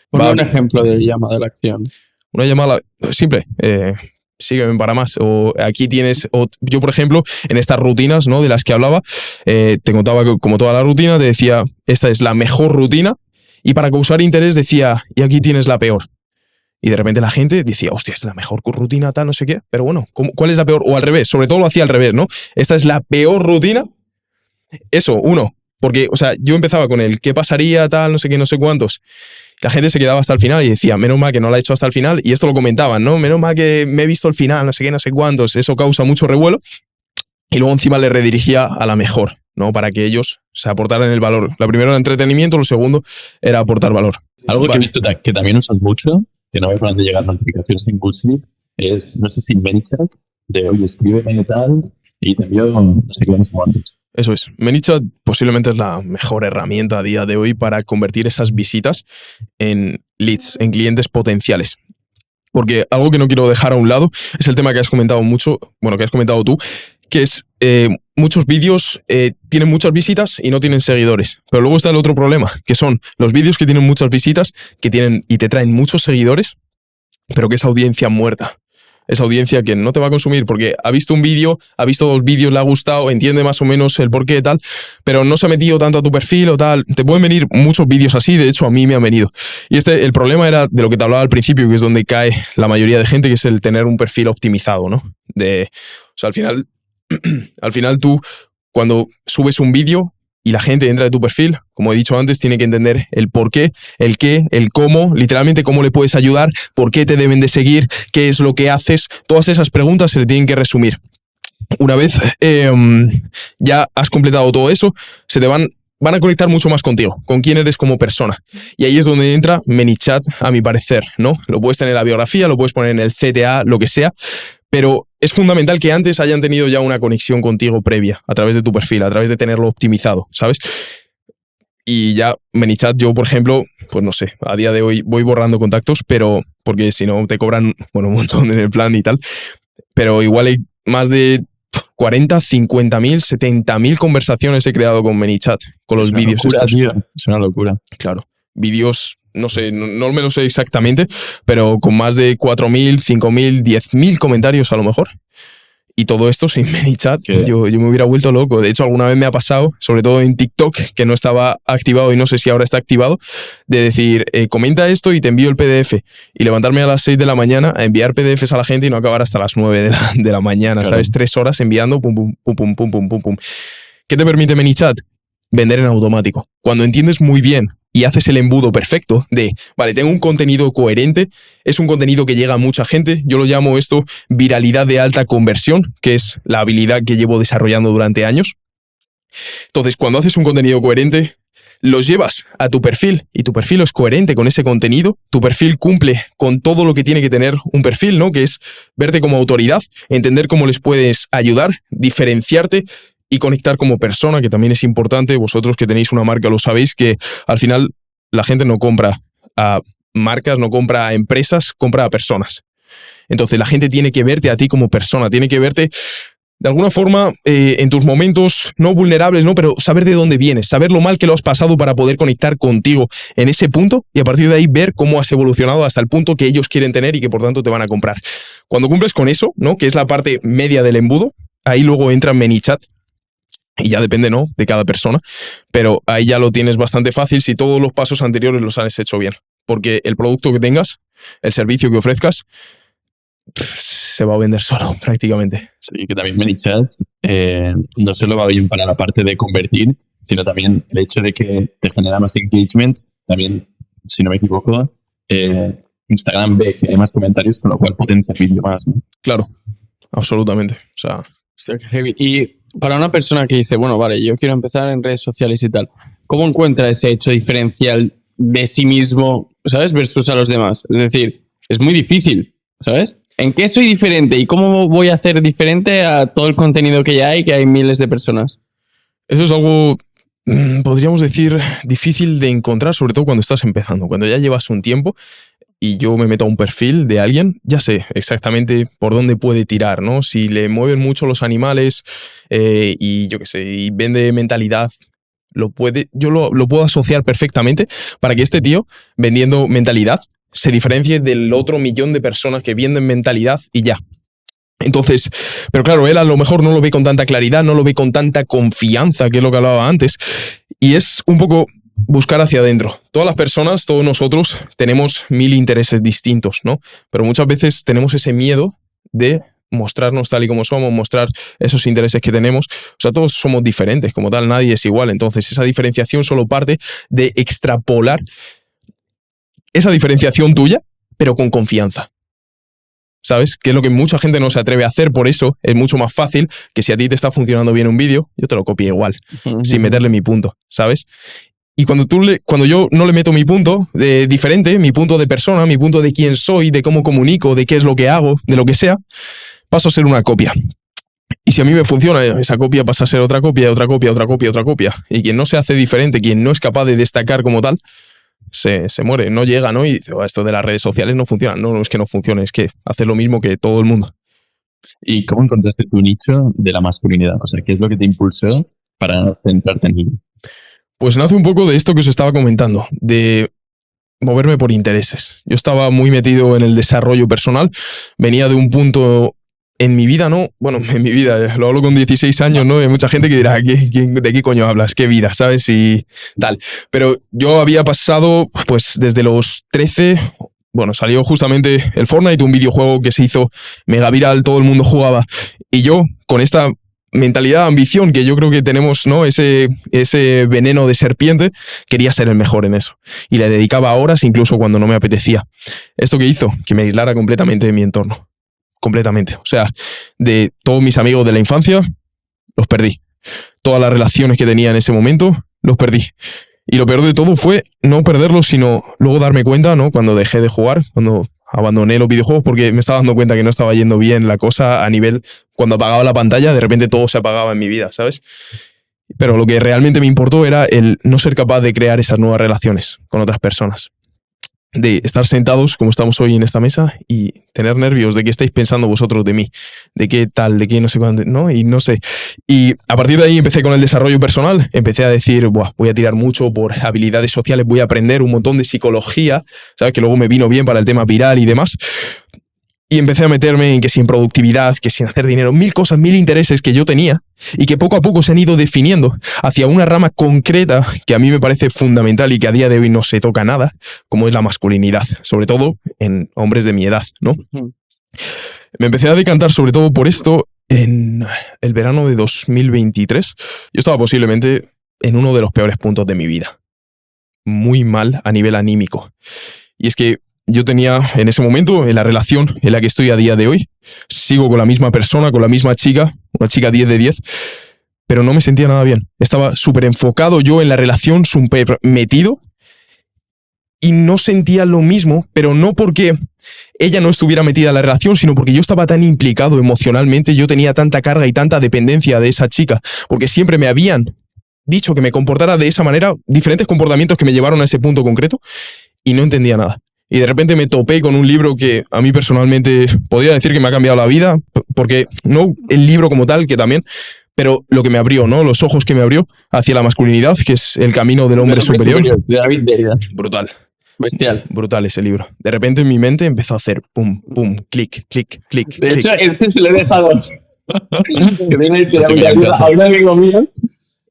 Ponme un ejemplo de llamada a la acción. Una llamada simple, sígueme para más. O aquí tienes, yo por ejemplo, en estas rutinas, ¿no?, de las que hablaba, te contaba que como toda la rutina, te decía, esta es la mejor rutina, y para causar interés decía, y aquí tienes la peor. Y de repente la gente decía, hostia, es la mejor rutina, tal, no sé qué, pero bueno, ¿cuál es la peor? O al revés, sobre todo lo hacía al revés, ¿no? Esta es la peor rutina. Eso, porque, o sea, yo empezaba con el qué pasaría, tal, no sé qué, no sé cuántos. La gente se quedaba hasta el final y decía, menos mal que no la he hecho hasta el final, y esto lo comentaban, ¿no? Menos mal que me he visto el final, no sé qué, no sé cuántos, eso causa mucho revuelo, y luego encima le redirigía a la mejor, ¿no? Para que ellos se aportaran el valor. La primera era entretenimiento, lo segundo era aportar valor. Algo que he visto que también usas mucho, que no me paran de llegar notificaciones en GoodSleep, es, no sé si ManyChat, de oye, escríbeme tal, y te envío, no sé qué, no sé cuántos. Eso es. ManyChat posiblemente es la mejor herramienta a día de hoy para convertir esas visitas en leads, en clientes potenciales. Porque algo que no quiero dejar a un lado es el tema que has comentado que has comentado tú, que es muchos vídeos tienen muchas visitas y no tienen seguidores. Pero luego está el otro problema, que son los vídeos que tienen muchas visitas y te traen muchos seguidores, pero que es audiencia muerta. Esa audiencia que no te va a consumir porque ha visto un vídeo, ha visto 2 vídeos, le ha gustado, entiende más o menos el porqué y tal, pero no se ha metido tanto a tu perfil o tal. Te pueden venir muchos vídeos así, de hecho a mí me han venido. Y el problema era de lo que te hablaba al principio, que es donde cae la mayoría de gente, que es el tener un perfil optimizado, ¿no? Al final tú, cuando subes un vídeo y la gente entra de tu perfil, como he dicho antes, tiene que entender el por qué, el qué, el cómo, literalmente cómo le puedes ayudar, por qué te deben de seguir, qué es lo que haces. Todas esas preguntas se le tienen que resumir. Una vez ya has completado todo eso, van a conectar mucho más contigo, con quién eres como persona. Y ahí es donde entra ManyChat, a mi parecer, ¿no? Lo puedes tener en la biografía, lo puedes poner en el CTA, lo que sea, pero es fundamental que antes hayan tenido ya una conexión contigo previa, a través de tu perfil, a través de tenerlo optimizado, ¿sabes? Y ya ManyChat, yo, por ejemplo, pues no sé, a día de hoy voy borrando contactos, pero porque si no te cobran, un montón en el plan y tal, pero igual hay más de 40, 50.000, 70.000 conversaciones he creado con ManyChat, con los vídeos estos. Tío. Es una locura. Claro, vídeos no sé, no me lo sé exactamente, pero con más de 4.000, 5.000, 10.000 comentarios a lo mejor. Y todo esto sin ManyChat, yo me hubiera vuelto loco. De hecho, alguna vez me ha pasado, sobre todo en TikTok, que no estaba activado y no sé si ahora está activado, de decir, comenta esto y te envío el PDF. Y levantarme a las 6 de la mañana a enviar PDFs a la gente y no acabar hasta las 9 de la mañana, claro. ¿Sabes? 3 horas enviando, pum, pum, pum, pum, pum, pum, pum, pum. ¿Qué te permite ManyChat? Vender en automático. Cuando entiendes muy bien y haces el embudo perfecto de, vale, tengo un contenido coherente, es un contenido que llega a mucha gente, yo lo llamo esto viralidad de alta conversión, que es la habilidad que llevo desarrollando durante años. Entonces, cuando haces un contenido coherente, los llevas a tu perfil y tu perfil es coherente con ese contenido, tu perfil cumple con todo lo que tiene que tener un perfil, ¿no? Que es verte como autoridad, entender cómo les puedes ayudar, diferenciarte y conectar como persona, que también es importante. Vosotros que tenéis una marca lo sabéis, que al final la gente no compra a marcas, no compra a empresas, compra a personas. Entonces la gente tiene que verte a ti como persona, tiene que verte de alguna forma en tus momentos no vulnerables, ¿no? Pero saber de dónde vienes, saber lo mal que lo has pasado para poder conectar contigo en ese punto y a partir de ahí ver cómo has evolucionado hasta el punto que ellos quieren tener y que por tanto te van a comprar. Cuando cumples con eso, ¿no? Que es la parte media del embudo, ahí luego entra ManyChat. Y ya depende, ¿no? De cada persona. Pero ahí ya lo tienes bastante fácil si todos los pasos anteriores los has hecho bien. Porque el producto que tengas, el servicio que ofrezcas, se va a vender solo, prácticamente. Sí, que también ManyChat no solo va bien para la parte de convertir, sino también el hecho de que te genera más engagement. También, si no me equivoco, Instagram ve que hay más comentarios, con lo cual potencia el vídeo más, ¿no? Claro, absolutamente. O sea... Hostia, qué heavy. Y para una persona que dice, bueno, vale, yo quiero empezar en redes sociales y tal, ¿cómo encuentra ese hecho diferencial de sí mismo, ¿sabes? Versus a los demás. Es decir, es muy difícil, ¿sabes? ¿En qué soy diferente y cómo voy a hacer diferente a todo el contenido que ya hay, que hay miles de personas? Eso es algo, podríamos decir, difícil de encontrar, sobre todo cuando estás empezando. Cuando ya llevas un tiempo y yo me meto a un perfil de alguien, ya sé exactamente por dónde puede tirar, ¿no? Si le mueven mucho los animales y yo qué sé, y vende mentalidad, yo lo puedo asociar perfectamente para que este tío, vendiendo mentalidad, se diferencie del otro millón de personas que venden mentalidad y ya. Entonces, pero claro, él a lo mejor no lo ve con tanta claridad, no lo ve con tanta confianza, que es lo que hablaba antes, y es un poco buscar hacia adentro. Todas las personas, todos nosotros, tenemos 1000 intereses distintos, ¿no? Pero muchas veces tenemos ese miedo de mostrarnos tal y como somos, mostrar esos intereses que tenemos. O sea, todos somos diferentes, como tal, nadie es igual. Entonces, esa diferenciación solo parte de extrapolar esa diferenciación tuya, pero con confianza. ¿Sabes? Que es lo que mucha gente no se atreve a hacer, por eso es mucho más fácil que si a ti te está funcionando bien un vídeo, yo te lo copie igual, sin meterle mi punto, ¿sabes? Y cuando yo no le meto mi punto diferente, mi punto de persona, mi punto de quién soy, de cómo comunico, de qué es lo que hago, de lo que sea, paso a ser una copia. Y si a mí me funciona, esa copia pasa a ser otra copia, otra copia, otra copia, otra copia. Y quien no se hace diferente, quien no es capaz de destacar como tal, se muere, no llega, ¿no? Y dice, oh, esto de las redes sociales no funciona. No, no es que no funcione, es que haces lo mismo que todo el mundo. ¿Y cómo encontraste tu nicho de la masculinidad? O sea, ¿qué es lo que te impulsó para centrarte en ello? Pues nace un poco de esto que os estaba comentando, de moverme por intereses. Yo estaba muy metido en el desarrollo personal, venía de un punto en mi vida, ¿no? Bueno, en mi vida, lo hablo con 16 años, ¿no? Hay mucha gente que dirá, ¿de qué coño hablas? ¿Qué vida? ¿Sabes? Y tal. Pero yo había pasado, pues, desde los 13... Bueno, salió justamente el Fortnite, un videojuego que se hizo mega viral, todo el mundo jugaba. Y yo, con esta mentalidad, ambición, que yo creo que tenemos, ¿no? Ese veneno de serpiente, quería ser el mejor en eso. Y le dedicaba horas incluso cuando no me apetecía. ¿Esto qué hizo? Que me aislara completamente de mi entorno. Completamente. O sea, de todos mis amigos de la infancia, los perdí. Todas las relaciones que tenía en ese momento, los perdí. Y lo peor de todo fue no perderlos, sino luego darme cuenta, ¿no? Cuando dejé de jugar, cuando abandoné los videojuegos, porque me estaba dando cuenta que no estaba yendo bien la cosa a nivel... Cuando apagaba la pantalla, de repente todo se apagaba en mi vida, ¿sabes? Pero lo que realmente me importó era el no ser capaz de crear esas nuevas relaciones con otras personas. de estar sentados como estamos hoy en esta mesa y tener nervios de qué estáis pensando vosotros de mí, de qué tal, de qué no sé cuándo, ¿no? Y no sé. Y a partir de ahí empecé con el desarrollo personal, empecé a decir, buah, voy a tirar mucho por habilidades sociales, voy a aprender un montón de psicología, ¿sabes? Que luego me vino bien para el tema viral y demás. Y empecé a meterme en que sin productividad, que sin hacer dinero, 1000 cosas, 1000 intereses que yo tenía y que poco a poco se han ido definiendo hacia una rama concreta que a mí me parece fundamental y que a día de hoy no se toca nada, como es la masculinidad, sobre todo en hombres de mi edad, ¿no? Me empecé a decantar sobre todo por esto en el verano de 2023. Yo estaba posiblemente en uno de los peores puntos de mi vida. Muy mal a nivel anímico. Y es que yo tenía en ese momento, en la relación en la que estoy a día de hoy, sigo con la misma persona, con la misma chica, una chica 10 de 10, pero no me sentía nada bien. Estaba súper enfocado yo en la relación, súper metido, y no sentía lo mismo, pero no porque ella no estuviera metida en la relación, sino porque yo estaba tan implicado emocionalmente, yo tenía tanta carga y tanta dependencia de esa chica, porque siempre me habían dicho que me comportara de esa manera, diferentes comportamientos que me llevaron a ese punto concreto, y no entendía nada. Y de repente me topé con un libro que a mí personalmente podría decir que me ha cambiado la vida, porque no el libro como tal, que también, pero lo que me abrió, ¿no? Los ojos que me abrió hacia la masculinidad, que es el camino del hombre superior. De David Derrida. Brutal. Bestial. Brutal ese libro. De repente en mi mente empezó a hacer pum, pum, clic, clic, clic. De clic. hecho, este se lo he dejado. Que tiene una historia muy graciosa a un amigo mío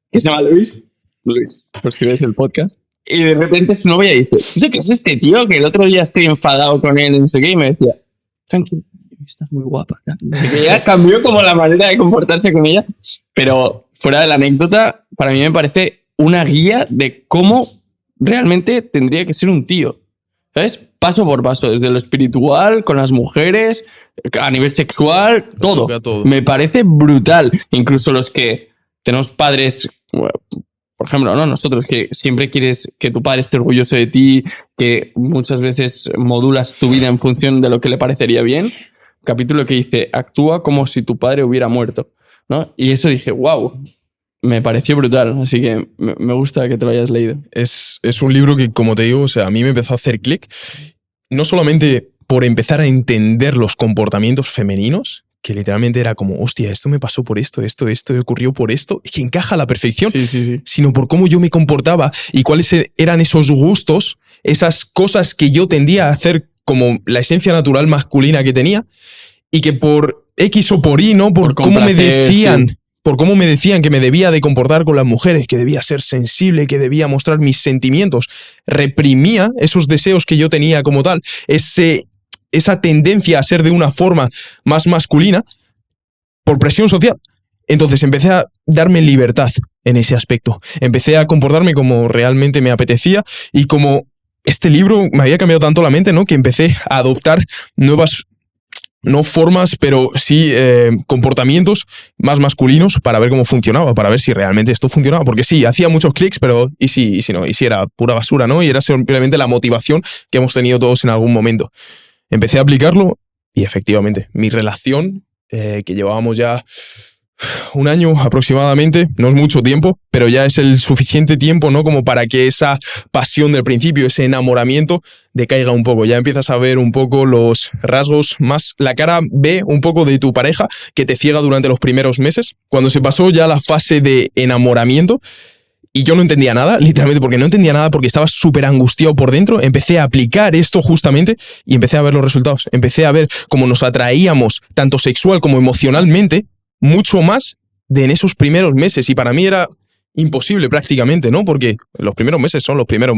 que se llama Luis. Luis, por si ves el podcast. Y de repente su novia dice, ¿tú te crees este tío? Que el otro día estoy enfadado con él en ese game. Y me decía, tranquilo, estás muy guapa. Así que ya cambió como la manera de comportarse con ella. Pero fuera de la anécdota, para mí me parece una guía de cómo realmente tendría que ser un tío. ¿Sabes? Paso por paso, desde lo espiritual, con las mujeres, a nivel sexual, todo. Todo. Me parece brutal. Incluso los que tenemos padres, por ejemplo, ¿no? Nosotros que siempre quieres que tu padre esté orgulloso de ti, que muchas veces modulas tu vida en función de lo que le parecería bien. Capítulo que dice, actúa como si tu padre hubiera muerto, ¿no? Y eso dije, wow, me pareció brutal. Así que me gusta que te lo hayas leído. Es un libro que, como te digo, o sea, a mí me empezó a hacer clic, no solamente por empezar a entender los comportamientos femeninos, que literalmente era como, hostia, esto me pasó por esto ocurrió por esto, que encaja a la perfección, Sí. sino por cómo yo me comportaba y cuáles eran esos gustos, esas cosas que yo tendía a hacer como la esencia natural masculina que tenía, y que por X o por Y, ¿no? Por cómo me decían... Sí. Por cómo me decían que me debía de comportar con las mujeres, que debía ser sensible, que debía mostrar mis sentimientos, reprimía esos deseos que yo tenía como tal, esa tendencia a ser de una forma más masculina por presión social. Entonces empecé a darme libertad en ese aspecto. Empecé a comportarme como realmente me apetecía y como este libro me había cambiado tanto la mente, ¿no? Que empecé a adoptar nuevas... no formas, pero sí comportamientos más masculinos para ver cómo funcionaba, para ver si realmente esto funcionaba. Porque sí, hacía muchos clics, pero y si no, y si era pura basura, ¿no? Y era simplemente la motivación que hemos tenido todos en algún momento. Empecé a aplicarlo y efectivamente, mi relación, que llevábamos ya un año aproximadamente, no es mucho tiempo, pero ya es el suficiente tiempo, ¿no? Como para que esa pasión del principio, ese enamoramiento, decaiga un poco. Ya empiezas a ver un poco los rasgos más, la cara B un poco de tu pareja que te ciega durante los primeros meses. Cuando se pasó ya la fase de enamoramiento, y yo no entendía nada, literalmente porque no entendía nada, porque estaba súper angustiado por dentro, empecé a aplicar esto justamente y empecé a ver los resultados. Empecé a ver cómo nos atraíamos, tanto sexual como emocionalmente, mucho más de en esos primeros meses. Y para mí era imposible prácticamente, ¿no? Porque los primeros meses son los primeros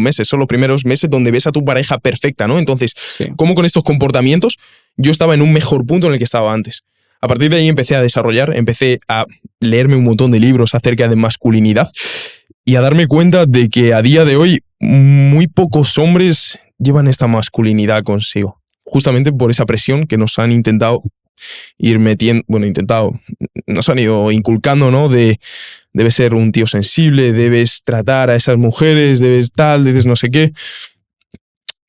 meses donde ves a tu pareja perfecta, ¿no? Entonces, sí. ¿Cómo con estos comportamientos yo estaba en un mejor punto en el que estaba antes? A partir de ahí empecé a desarrollar, empecé a leerme un montón de libros acerca de masculinidad y a darme cuenta de que a día de hoy muy pocos hombres llevan esta masculinidad consigo. Justamente por esa presión que nos han intentado ir metiendo, nos han ido inculcando, ¿no? Debes ser un tío sensible, debes tratar a esas mujeres, debes tal, debes no sé qué.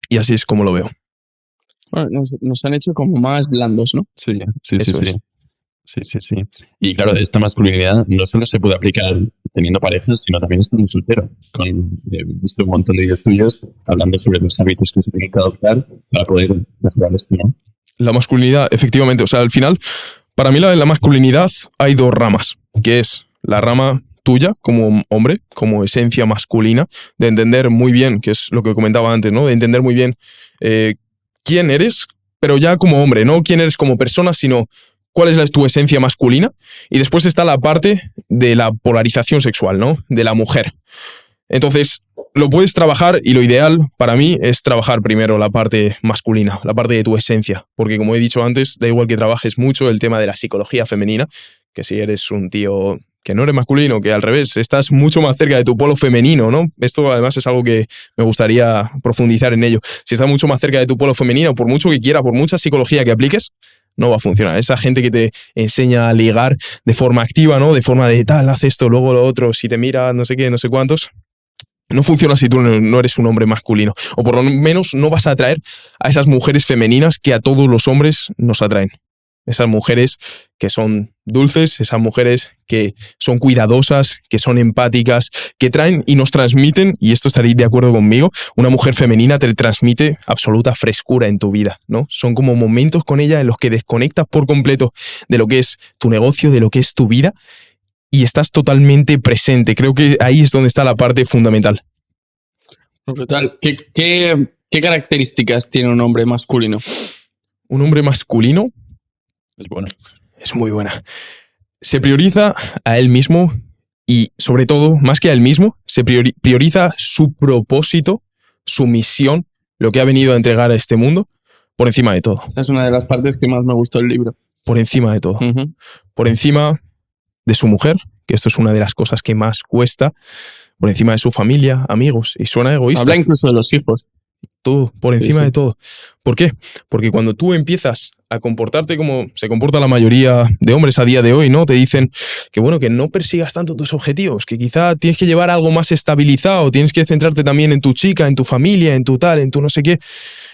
Y así es como lo veo. Bueno, nos han hecho como más blandos, ¿no? Sí. Sí. Y claro, esta masculinidad no solo se puede aplicar teniendo parejas, sino también estando soltero. He visto un montón de vídeos tuyos hablando sobre los hábitos que se tienen que adoptar para poder mejorar esto, ¿no? La masculinidad, efectivamente. O sea, al final, para mí la masculinidad hay dos ramas, que es la rama tuya como hombre, como esencia masculina, de entender muy bien, que es lo que comentaba antes, ¿no? De entender muy bien quién eres, pero ya como hombre, no quién eres como persona, sino cuál es tu esencia masculina. Y después está la parte de la polarización sexual, ¿no? De la mujer. Entonces, lo puedes trabajar y lo ideal para mí es trabajar primero la parte masculina, la parte de tu esencia. Porque como he dicho antes, da igual que trabajes mucho el tema de la psicología femenina, que si eres un tío que no eres masculino, que al revés, estás mucho más cerca de tu polo femenino, ¿no? Esto además es algo que me gustaría profundizar en ello. Si estás mucho más cerca de tu polo femenino, por mucho que quieras, por mucha psicología que apliques, no va a funcionar. Esa gente que te enseña a ligar de forma activa, ¿no? De forma de tal, haz esto, luego lo otro, si te mira, no sé qué, no sé cuántos. No funciona si tú no eres un hombre masculino. O por lo menos no vas a atraer a esas mujeres femeninas que a todos los hombres nos atraen. Esas mujeres que son dulces, esas mujeres que son cuidadosas, que son empáticas, que traen y nos transmiten, y esto estaréis de acuerdo conmigo, una mujer femenina te transmite absoluta frescura en tu vida, ¿no? Son como momentos con ella en los que desconectas por completo de lo que es tu negocio, de lo que es tu vida, y estás totalmente presente. Creo que ahí es donde está la parte fundamental. Brutal. ¿Qué características tiene un hombre masculino? Un hombre masculino Es bueno. es muy buena. Se prioriza a él mismo y, sobre todo, más que a él mismo, se prioriza su propósito, su misión, lo que ha venido a entregar a este mundo, por encima de todo. Esta es una de las partes que más me gustó del libro. Por encima de todo. Uh-huh. Por encima de su mujer, que esto es una de las cosas que más cuesta, por encima de su familia, amigos, y suena egoísta. Habla incluso de los hijos. Todo, por encima Sí. de todo. ¿Por qué? Porque cuando tú empiezas a comportarte como se comporta la mayoría de hombres a día de hoy, ¿no? Te dicen que bueno, que no persigas tanto tus objetivos, que quizá tienes que llevar algo más estabilizado, tienes que centrarte también en tu chica, en tu familia, en tu tal, en tu no sé qué.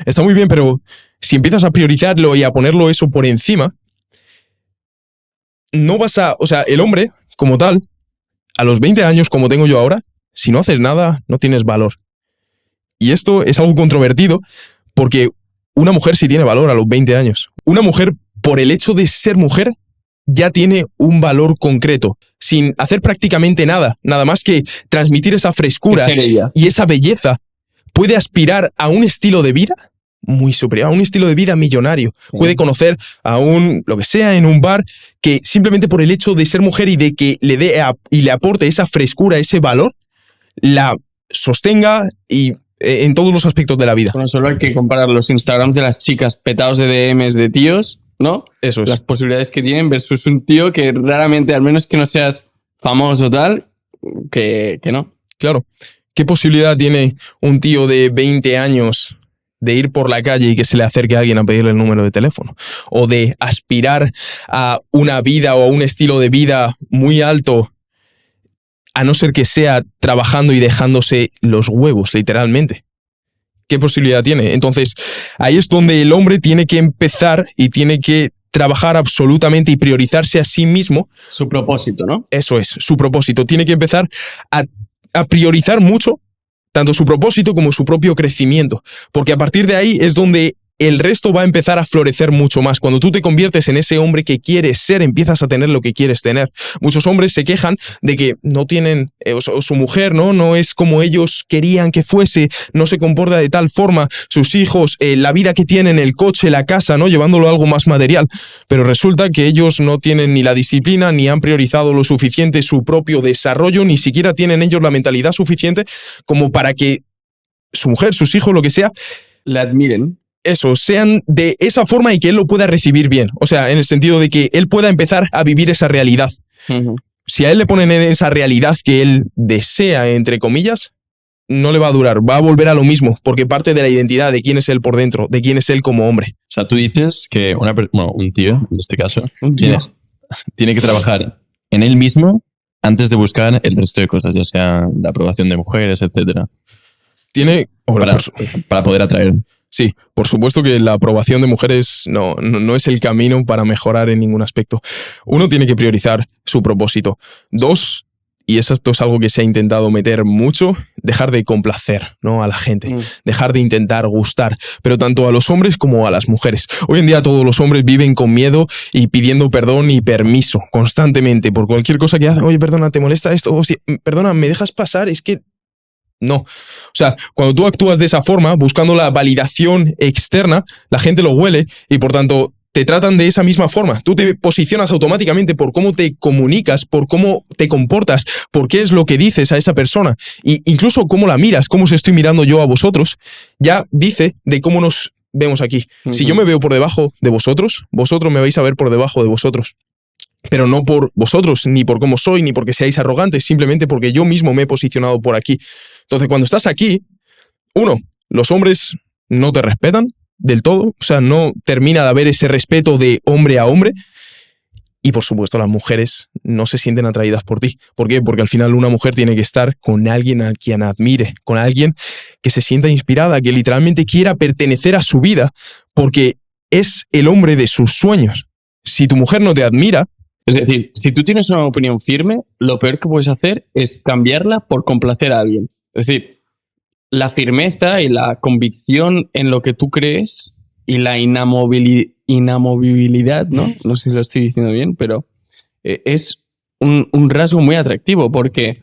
Está muy bien, pero si empiezas a priorizarlo y a ponerlo eso por encima, no vas a... O sea, el hombre, como tal, a los 20 años, como tengo yo ahora, si no haces nada, no tienes valor. Y esto es algo controvertido porque una mujer sí tiene valor a los 20 años. Una mujer, por el hecho de ser mujer, ya tiene un valor concreto, sin hacer prácticamente nada, nada más que transmitir esa frescura Ser ella. y esa belleza. Puede aspirar a un estilo de vida muy superior, a un estilo de vida millonario. Puede conocer a un, lo que sea, en un bar, que simplemente por el hecho de ser mujer y de que le dé y le aporte esa frescura, ese valor, la sostenga y en todos los aspectos de la vida. Bueno, solo hay que comparar los Instagrams de las chicas petados de DMs de tíos, ¿no? Eso es. Las posibilidades que tienen versus un tío que raramente, al menos que no seas famoso o tal, que no. Claro. ¿Qué posibilidad tiene un tío de 20 años de ir por la calle y que se le acerque a alguien a pedirle el número de teléfono? O de aspirar a una vida o a un estilo de vida muy alto, a no ser que sea trabajando y dejándose los huevos, literalmente. ¿Qué posibilidad tiene? Entonces, ahí es donde el hombre tiene que empezar y tiene que trabajar absolutamente y priorizarse a sí mismo. Su propósito, ¿no? Eso es, su propósito. Tiene que empezar a priorizar mucho tanto su propósito como su propio crecimiento, porque a partir de ahí es donde el resto va a empezar a florecer mucho más. Cuando tú te conviertes en ese hombre que quieres ser, empiezas a tener lo que quieres tener. Muchos hombres se quejan de que no tienen, o su mujer, no es como ellos querían que fuese, no se comporta de tal forma, sus hijos, la vida que tienen, el coche, la casa, ¿no? Llevándolo a algo más material. Pero resulta que ellos no tienen ni la disciplina, ni han priorizado lo suficiente su propio desarrollo, ni siquiera tienen ellos la mentalidad suficiente como para que su mujer, sus hijos, lo que sea, le admiren. Eso, sean de esa forma y que él lo pueda recibir bien. O sea, en el sentido de que él pueda empezar a vivir esa realidad. Uh-huh. Si a él le ponen en esa realidad que él desea, entre comillas, no le va a durar. Va a volver a lo mismo, porque parte de la identidad de quién es él por dentro, de quién es él como hombre. O sea, tú dices que un tío, en este caso, Un tío. tiene que trabajar en él mismo antes de buscar el resto de cosas, ya sea la aprobación de mujeres, etcétera, Tiene... para poder atraer. Sí, por supuesto que la aprobación de mujeres no es el camino para mejorar en ningún aspecto. Uno tiene que priorizar su propósito. Dos, y esto es algo que se ha intentado meter mucho, dejar de complacer, ¿no?, a la gente, dejar de intentar gustar, pero tanto a los hombres como a las mujeres. Hoy en día todos los hombres viven con miedo y pidiendo perdón y permiso constantemente por cualquier cosa que hacen. Oye, perdona, ¿te molesta esto? Hostia, perdona, ¿me dejas pasar? Es que no. O sea, cuando tú actúas de esa forma, buscando la validación externa, la gente lo huele y por tanto te tratan de esa misma forma. Tú te posicionas automáticamente por cómo te comunicas, por cómo te comportas, por qué es lo que dices a esa persona. Y incluso cómo la miras, cómo os estoy mirando yo a vosotros, ya dice de cómo nos vemos aquí. Si yo me veo por debajo de vosotros, vosotros me vais a ver por debajo de vosotros. Pero no por vosotros, ni por cómo soy, ni porque seáis arrogantes, simplemente porque yo mismo me he posicionado por aquí. Entonces, cuando estás aquí, los hombres no te respetan del todo, o sea, no termina de haber ese respeto de hombre a hombre, y por supuesto las mujeres no se sienten atraídas por ti. ¿Por qué? Porque al final una mujer tiene que estar con alguien a quien admire, con alguien que se sienta inspirada, que literalmente quiera pertenecer a su vida, porque es el hombre de sus sueños. Si tu mujer no te admira... Es decir, si tú tienes una opinión firme, lo peor que puedes hacer es cambiarla por complacer a alguien. Es decir, la firmeza y la convicción en lo que tú crees y la inamovibilidad, ¿no? No sé si lo estoy diciendo bien, pero es un rasgo muy atractivo, porque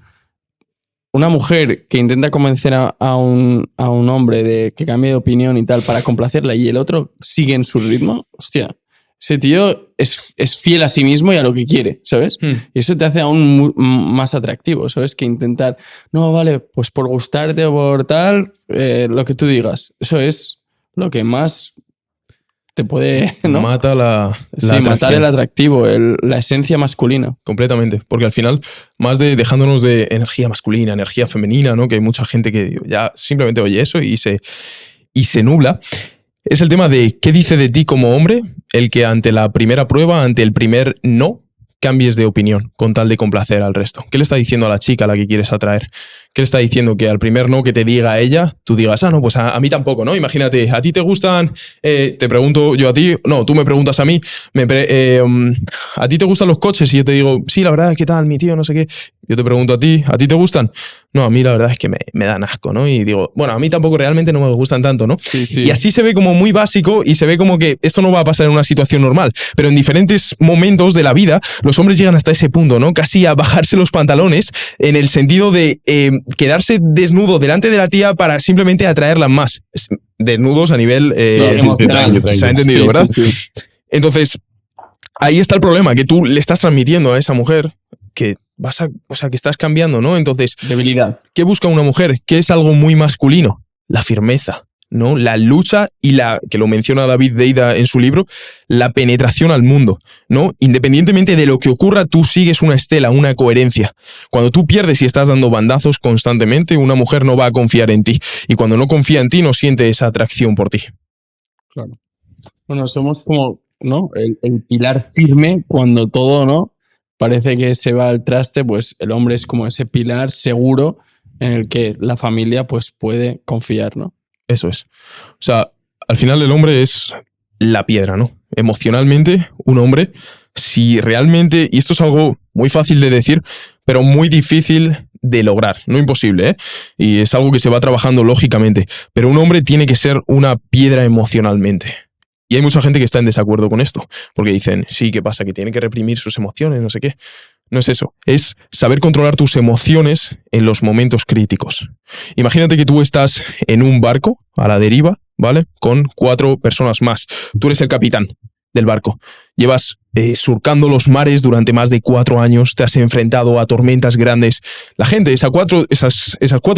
una mujer que intenta convencer a un hombre de que cambie de opinión y tal para complacerla y el otro sigue en su ritmo, hostia, ese tío es fiel a sí mismo y a lo que quiere, ¿sabes? Y eso te hace aún más atractivo, ¿sabes? Que intentar, no, vale, pues por gustarte o por tal, lo que tú digas. Eso es lo que más te puede, ¿no? Mata la matar el atractivo, la esencia masculina. Completamente, porque al final, más de dejándonos de energía masculina, energía femenina, ¿no?, que hay mucha gente que ya simplemente oye eso y se nubla, es el tema de qué dice de ti como hombre el que ante la primera prueba, ante el primer no, cambies de opinión con tal de complacer al resto. ¿Qué le está diciendo a la chica a la que quieres atraer? ¿Qué le está diciendo? Que al primer no que te diga a ella, tú digas, no, pues a mí tampoco, ¿no? Imagínate, ¿a ti te gustan? Te pregunto yo a ti, no, tú me preguntas a mí, ¿a ti te gustan los coches? Y yo te digo, sí, la verdad, ¿qué tal, mi tío? No sé qué. Yo te pregunto ¿a ti te gustan? No, a mí la verdad es que me dan asco, ¿no? Y digo, bueno, a mí tampoco realmente no me gustan tanto, ¿no? Sí, sí. Y así se ve como muy básico y se ve como que esto no va a pasar en una situación normal, pero en diferentes momentos de la vida los hombres llegan hasta ese punto, ¿no? Casi a bajarse los pantalones en el sentido de quedarse desnudo delante de la tía para simplemente atraerla más. Desnudos a nivel emocional. Se ha entendido, Sí, ¿verdad? sí, sí. Entonces, ahí está el problema, que tú le estás transmitiendo a esa mujer que que estás cambiando, ¿no? Entonces, Debilidad. ¿qué busca una mujer? ¿Qué es algo muy masculino? La firmeza, ¿no? La lucha y que lo menciona David Deida en su libro, la penetración al mundo, ¿no? Independientemente de lo que ocurra, tú sigues una estela, una coherencia. Cuando tú pierdes y estás dando bandazos constantemente, una mujer no va a confiar en ti. Y cuando no confía en ti, no siente esa atracción por ti. Claro. Bueno, somos como, ¿no? El pilar firme cuando todo, ¿no?, parece que se va al traste, pues el hombre es como ese pilar seguro en el que la familia pues puede confiar, ¿no? Eso es. O sea, al final el hombre es la piedra, ¿no? Emocionalmente, un hombre, si realmente, y esto es algo muy fácil de decir, pero muy difícil de lograr, no imposible, ¿eh? Y es algo que se va trabajando lógicamente, pero un hombre tiene que ser una piedra emocionalmente. Y hay mucha gente que está en desacuerdo con esto, porque dicen, sí, ¿qué pasa? Que tiene que reprimir sus emociones, no sé qué. No es eso, es saber controlar tus emociones en los momentos críticos. Imagínate que tú estás en un barco a la deriva, ¿vale? Con 4 personas más. Tú eres el capitán del barco. Llevas surcando los mares durante más de 4 años, te has enfrentado a tormentas grandes. La gente, esas 4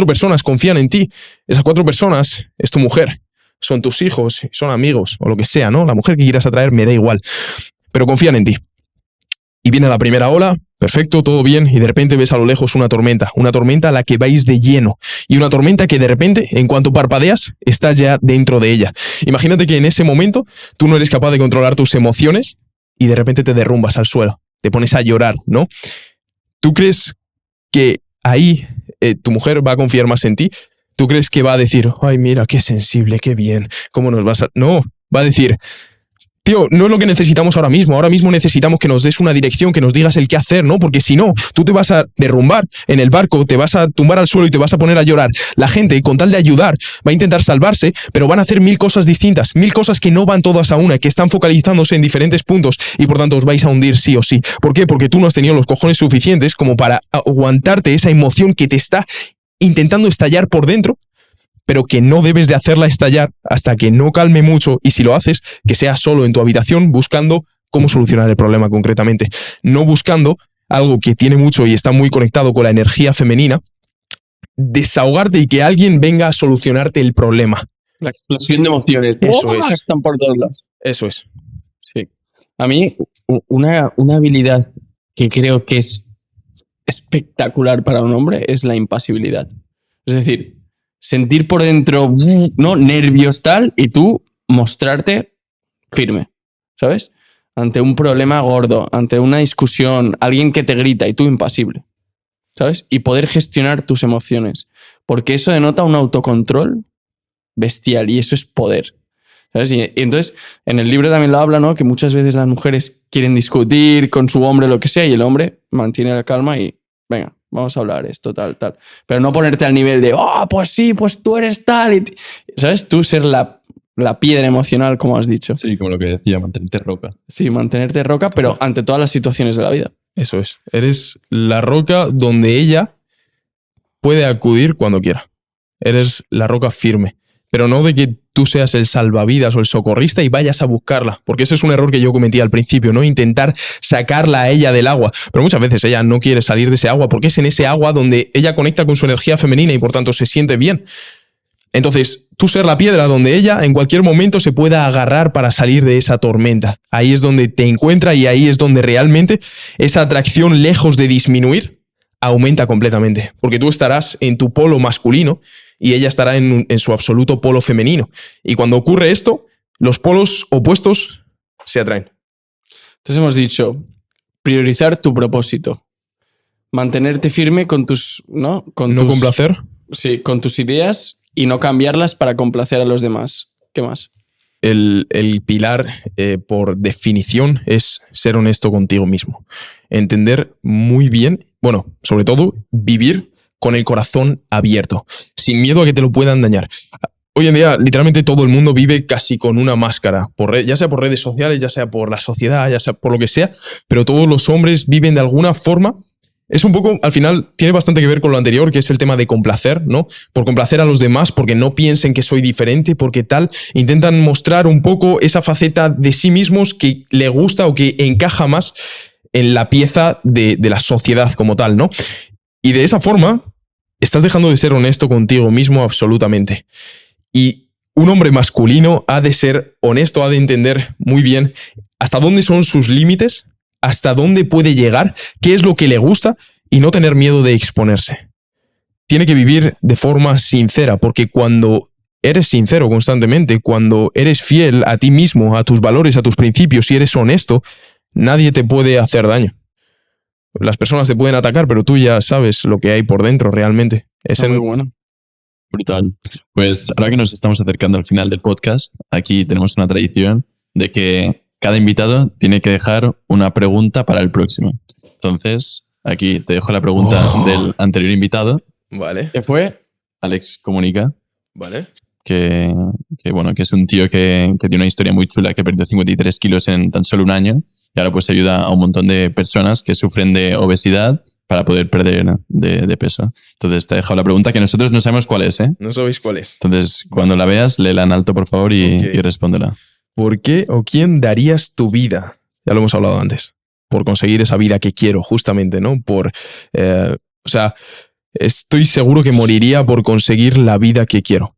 personas confían en ti. Esas 4 personas es tu mujer. Son tus hijos, son amigos o lo que sea, ¿no? La mujer que quieras atraer me da igual, pero confían en ti. Y viene la primera ola, perfecto, todo bien, y de repente ves a lo lejos una tormenta a la que vais de lleno, y una tormenta que de repente, en cuanto parpadeas, estás ya dentro de ella. Imagínate que en ese momento tú no eres capaz de controlar tus emociones y de repente te derrumbas al suelo, te pones a llorar, ¿no? ¿Tú crees que ahí tu mujer va a confiar más en ti? ¿tú crees que va a decir, ay, mira, qué sensible, qué bien, cómo nos vas a...? No, va a decir, tío, no es lo que necesitamos ahora mismo necesitamos que nos des una dirección, que nos digas el qué hacer, ¿no? Porque si no, tú te vas a derrumbar en el barco, te vas a tumbar al suelo y te vas a poner a llorar. La gente, con tal de ayudar, va a intentar salvarse, pero van a hacer 1000 cosas distintas, 1000 cosas que no van todas a una, que están focalizándose en diferentes puntos y por tanto os vais a hundir sí o sí. ¿Por qué? Porque tú no has tenido los cojones suficientes como para aguantarte esa emoción que te está intentando estallar por dentro, pero que no debes de hacerla estallar hasta que no calme mucho, y si lo haces, que sea solo en tu habitación buscando cómo solucionar el problema concretamente, no buscando algo que tiene mucho y está muy conectado con la energía femenina, desahogarte y que alguien venga a solucionarte el problema. La explosión de emociones. Eso es. Están por todos lados. Eso es. Sí. A mí, una habilidad que creo que es espectacular para un hombre es la impasibilidad. Es decir, sentir por dentro, ¿no? Nervios tal, y tú mostrarte firme, ¿sabes? Ante un problema gordo, ante una discusión, alguien que te grita y tú impasible, ¿sabes? Y poder gestionar tus emociones. Porque eso denota un autocontrol bestial y eso es poder, ¿sabes? Y entonces, en el libro también lo habla, ¿no? Que muchas veces las mujeres quieren discutir con su hombre, lo que sea, y el hombre mantiene la calma y, venga, vamos a hablar esto, tal. Pero no ponerte al nivel de, pues sí, pues tú eres tal. ¿Sabes? Tú ser la piedra emocional, como has dicho. Sí, como lo que decía, mantenerte roca. Sí, mantenerte roca, pero ante todas las situaciones de la vida. Eso es. Eres la roca donde ella puede acudir cuando quiera. Eres la roca firme. Pero no de que tú seas el salvavidas o el socorrista y vayas a buscarla, porque ese es un error que yo cometí al principio, ¿no? Intentar sacarla a ella del agua, pero muchas veces ella no quiere salir de ese agua porque es en ese agua donde ella conecta con su energía femenina y por tanto se siente bien. Entonces, tú ser la piedra donde ella en cualquier momento se pueda agarrar para salir de esa tormenta. Ahí es donde te encuentra y ahí es donde realmente esa atracción, lejos de disminuir, aumenta completamente, porque tú estarás en tu polo masculino y ella estará en su absoluto polo femenino. Y cuando ocurre esto, los polos opuestos se atraen. Entonces hemos dicho, priorizar tu propósito. Mantenerte firme con tus... ¿no? Complacer. Sí, con tus ideas y no cambiarlas para complacer a los demás. ¿Qué más? El pilar, por definición, es ser honesto contigo mismo. Entender muy bien, bueno, sobre todo, vivir con el corazón abierto, sin miedo a que te lo puedan dañar. Hoy en día, literalmente todo el mundo vive casi con una máscara, ya sea por redes sociales, ya sea por la sociedad, ya sea por lo que sea, pero todos los hombres viven de alguna forma. Es un poco, al final, tiene bastante que ver con lo anterior, que es el tema de complacer, ¿no? Por complacer a los demás, porque no piensen que soy diferente, porque tal, intentan mostrar un poco esa faceta de sí mismos que le gusta o que encaja más en la pieza de la sociedad como tal, ¿no? Y de esa forma, estás dejando de ser honesto contigo mismo absolutamente. Y un hombre masculino ha de ser honesto, ha de entender muy bien hasta dónde son sus límites, hasta dónde puede llegar, qué es lo que le gusta y no tener miedo de exponerse. Tiene que vivir de forma sincera, porque cuando eres sincero constantemente, cuando eres fiel a ti mismo, a tus valores, a tus principios y eres honesto, nadie te puede hacer daño. Las personas te pueden atacar, pero tú ya sabes lo que hay por dentro realmente. Es muy bueno. Brutal. Pues ahora que nos estamos acercando al final del podcast, aquí tenemos una tradición de que cada invitado tiene que dejar una pregunta para el próximo. Entonces, aquí te dejo la pregunta del anterior invitado. Vale. ¿Qué fue? Alex Comunica. Vale. Que es un tío que tiene una historia muy chula, que perdió 53 kilos en tan solo un año y ahora pues ayuda a un montón de personas que sufren de obesidad para poder perder de peso. Entonces te he dejado la pregunta que nosotros no sabemos cuál es, ¿eh? No sabéis cuál es. Entonces, cuando la veas, léela en alto, por favor, y respóndela. ¿Por qué o quién darías tu vida? Ya lo hemos hablado antes. Por conseguir esa vida que quiero, justamente, ¿no? Estoy seguro que moriría por conseguir la vida que quiero.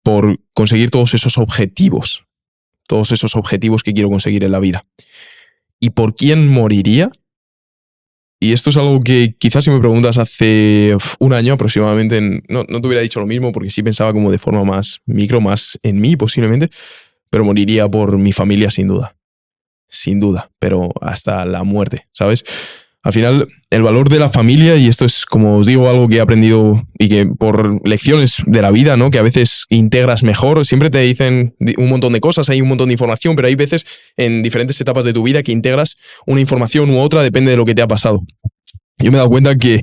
Por conseguir todos esos objetivos que quiero conseguir en la vida. ¿Y por quién moriría? Y esto es algo que quizás si me preguntas hace un año aproximadamente, no te hubiera dicho lo mismo porque sí pensaba como de forma más micro, más en mí posiblemente, pero moriría por mi familia sin duda. Sin duda, pero hasta la muerte, ¿sabes? Al final, el valor de la familia, y esto es, como os digo, algo que he aprendido y que por lecciones de la vida, ¿no? Que a veces integras mejor. Siempre te dicen un montón de cosas, hay un montón de información, pero hay veces en diferentes etapas de tu vida que integras una información u otra, depende de lo que te ha pasado. Yo me he dado cuenta que,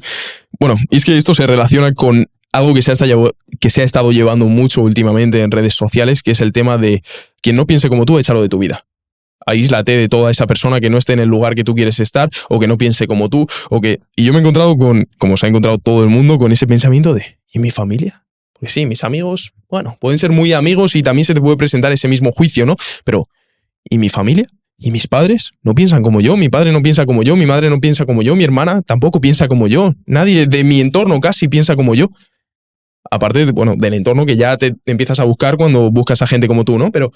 bueno, y es que esto se relaciona con algo que se ha estado llevando mucho últimamente en redes sociales, que es el tema de quien no piense como tú, échalo de tu vida. Aíslate de toda esa persona que no esté en el lugar que tú quieres estar o que no piense como tú. Y yo me he encontrado con, como se ha encontrado todo el mundo, con ese pensamiento de ¿y mi familia? Porque sí, mis amigos, bueno, pueden ser muy amigos y también se te puede presentar ese mismo juicio, ¿no? Pero ¿y mi familia? ¿Y mis padres? No piensan como yo, mi padre no piensa como yo, mi madre no piensa como yo, mi hermana tampoco piensa como yo, nadie de mi entorno casi piensa como yo. Aparte, bueno, del entorno que ya te empiezas a buscar cuando buscas a gente como tú, ¿no? Pero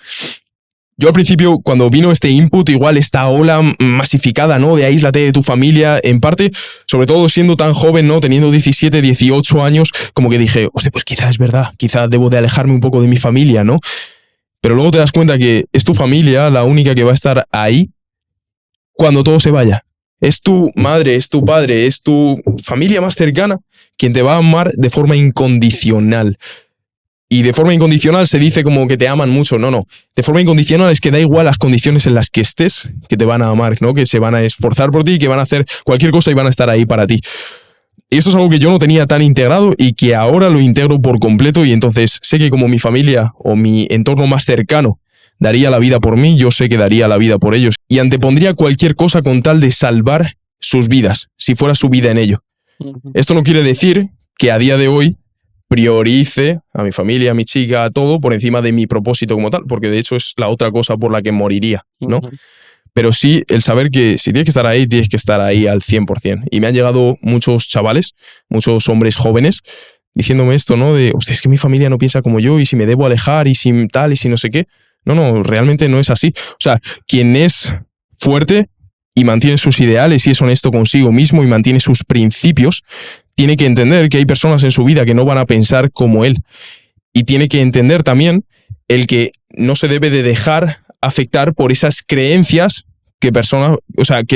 yo al principio, cuando vino este input, igual esta ola masificada, ¿no? De aíslate de tu familia, en parte, sobre todo siendo tan joven, ¿no? Teniendo 17, 18 años, como que dije, hostia, pues quizás es verdad, quizás debo de alejarme un poco de mi familia, ¿no? Pero luego te das cuenta que es tu familia la única que va a estar ahí cuando todo se vaya. Es tu madre, es tu padre, es tu familia más cercana quien te va a amar de forma incondicional. Y de forma incondicional se dice como que te aman mucho. No, no. De forma incondicional es que da igual las condiciones en las que estés, que te van a amar, ¿no? Que se van a esforzar por ti, que van a hacer cualquier cosa y van a estar ahí para ti. Y esto es algo que yo no tenía tan integrado y que ahora lo integro por completo, y entonces sé que como mi familia o mi entorno más cercano daría la vida por mí, yo sé que daría la vida por ellos y antepondría cualquier cosa con tal de salvar sus vidas, si fuera su vida en ello. Esto no quiere decir que a día de hoy priorice a mi familia, a mi chica, a todo por encima de mi propósito como tal, porque de hecho es la otra cosa por la que moriría, ¿no? Pero sí el saber que si tienes que estar ahí al 100%. Y me han llegado muchos chavales, muchos hombres jóvenes, diciéndome esto, ¿no? De, hostia, es que mi familia no piensa como yo y si me debo alejar y si tal y si no sé qué. No, no, realmente no es así. O sea, quien es fuerte y mantiene sus ideales y es honesto consigo mismo y mantiene sus principios, tiene que entender que hay personas en su vida que no van a pensar como él. Y tiene que entender también el que no se debe de dejar afectar por esas creencias que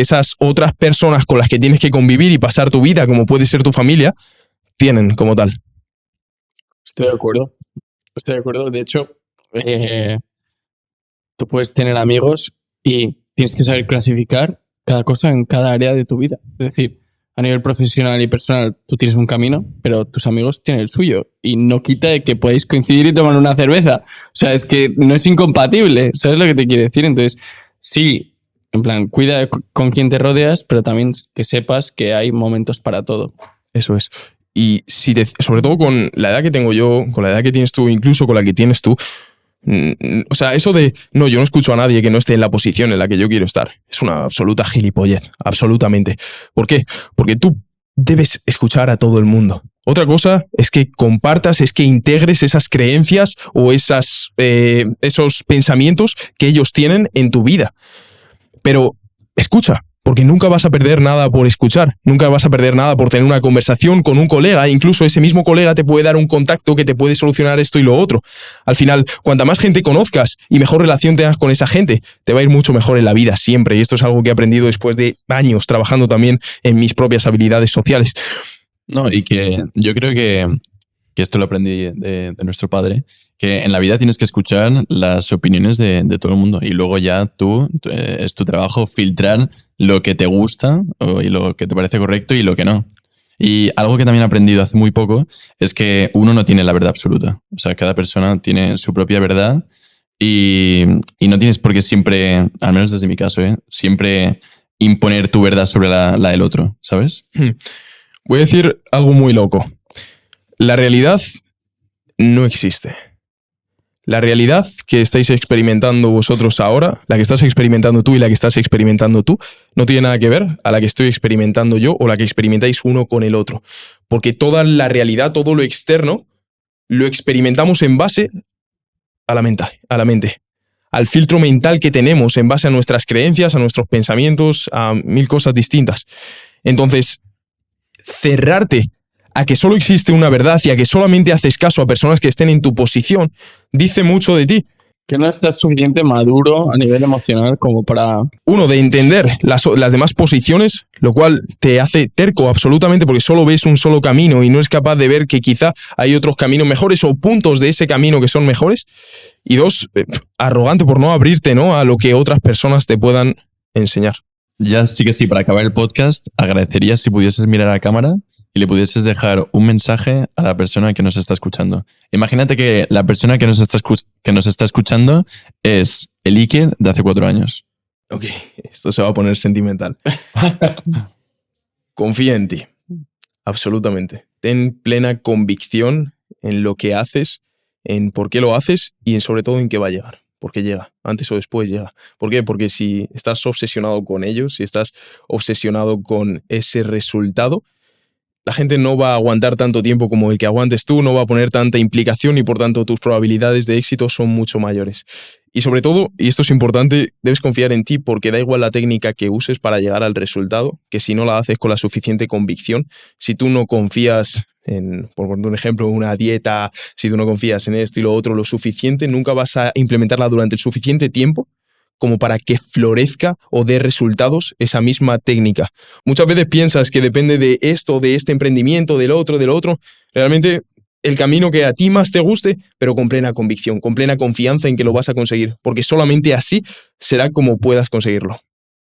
esas otras personas con las que tienes que convivir y pasar tu vida, como puede ser tu familia, tienen como tal. Estoy de acuerdo. Estoy de acuerdo. De hecho, tú puedes tener amigos y tienes que saber clasificar cada cosa en cada área de tu vida. Es decir, a nivel profesional y personal tú tienes un camino, pero tus amigos tienen el suyo. Y no quita de que podáis coincidir y tomar una cerveza. O sea, es que no es incompatible. ¿Sabes lo que te quiero decir? Entonces, sí, en plan, cuida con quién te rodeas, pero también que sepas que hay momentos para todo. Eso es. Y sobre todo con la edad que tengo yo, con la edad que tienes tú, incluso con la que tienes tú, o sea, eso de, no, yo no escucho a nadie que no esté en la posición en la que yo quiero estar. Es una absoluta gilipollez, absolutamente. ¿Por qué? Porque tú debes escuchar a todo el mundo. Otra cosa es que compartas, es que integres esas creencias o esos pensamientos que ellos tienen en tu vida. Pero escucha, porque nunca vas a perder nada por escuchar, nunca vas a perder nada por tener una conversación con un colega, incluso ese mismo colega te puede dar un contacto que te puede solucionar esto y lo otro. Al final, cuanta más gente conozcas y mejor relación tengas con esa gente, te va a ir mucho mejor en la vida siempre, y esto es algo que he aprendido después de años trabajando también en mis propias habilidades sociales. No, y que yo creo que esto lo aprendí de nuestro padre, que en la vida tienes que escuchar las opiniones de todo el mundo y luego ya es tu trabajo filtrar lo que te gusta y lo que te parece correcto y lo que no. Y algo que también he aprendido hace muy poco es que uno no tiene la verdad absoluta. O sea, cada persona tiene su propia verdad y no tienes por qué siempre, al menos desde mi caso, siempre imponer tu verdad sobre la del otro, ¿sabes? Voy a decir algo muy loco. La realidad no existe. La realidad que estáis experimentando vosotros ahora, la que estás experimentando tú y la que estás experimentando tú, no tiene nada que ver a la que estoy experimentando yo o la que experimentáis uno con el otro. Porque toda la realidad, todo lo externo, lo experimentamos en base a la mente, al filtro mental que tenemos en base a nuestras creencias, a nuestros pensamientos, a mil cosas distintas. Entonces, cerrarte a que solo existe una verdad y a que solamente haces caso a personas que estén en tu posición, dice mucho de ti. Que no estás suficiente maduro a nivel emocional como para... Uno, de entender las demás posiciones, lo cual te hace terco absolutamente porque solo ves un solo camino y no eres capaz de ver que quizá hay otros caminos mejores o puntos de ese camino que son mejores. Y dos, arrogante por no abrirte, ¿no?, a lo que otras personas te puedan enseñar. Ya sí que sí, para acabar el podcast, agradecería si pudieses mirar a la cámara y le pudieses dejar un mensaje a la persona que nos está escuchando. Imagínate que la persona que nos está escuchando es el Iker de hace 4 años. Ok, esto se va a poner sentimental. Confía en ti, absolutamente. Ten plena convicción en lo que haces, en por qué lo haces y sobre todo en qué va a llegar. Porque llega, antes o después llega. ¿Por qué? Porque si estás obsesionado con ello, si estás obsesionado con ese resultado, la gente no va a aguantar tanto tiempo como el que aguantes tú, no va a poner tanta implicación y por tanto tus probabilidades de éxito son mucho mayores. Y sobre todo, y esto es importante, debes confiar en ti porque da igual la técnica que uses para llegar al resultado, que si no la haces con la suficiente convicción, si tú no confías en, por poner un ejemplo, una dieta, si tú no confías en esto y lo otro lo suficiente, nunca vas a implementarla durante el suficiente tiempo como para que florezca o dé resultados esa misma técnica. Muchas veces piensas que depende de esto, de este emprendimiento, del otro. Realmente el camino que a ti más te guste, pero con plena convicción, con plena confianza en que lo vas a conseguir, porque solamente así será como puedas conseguirlo.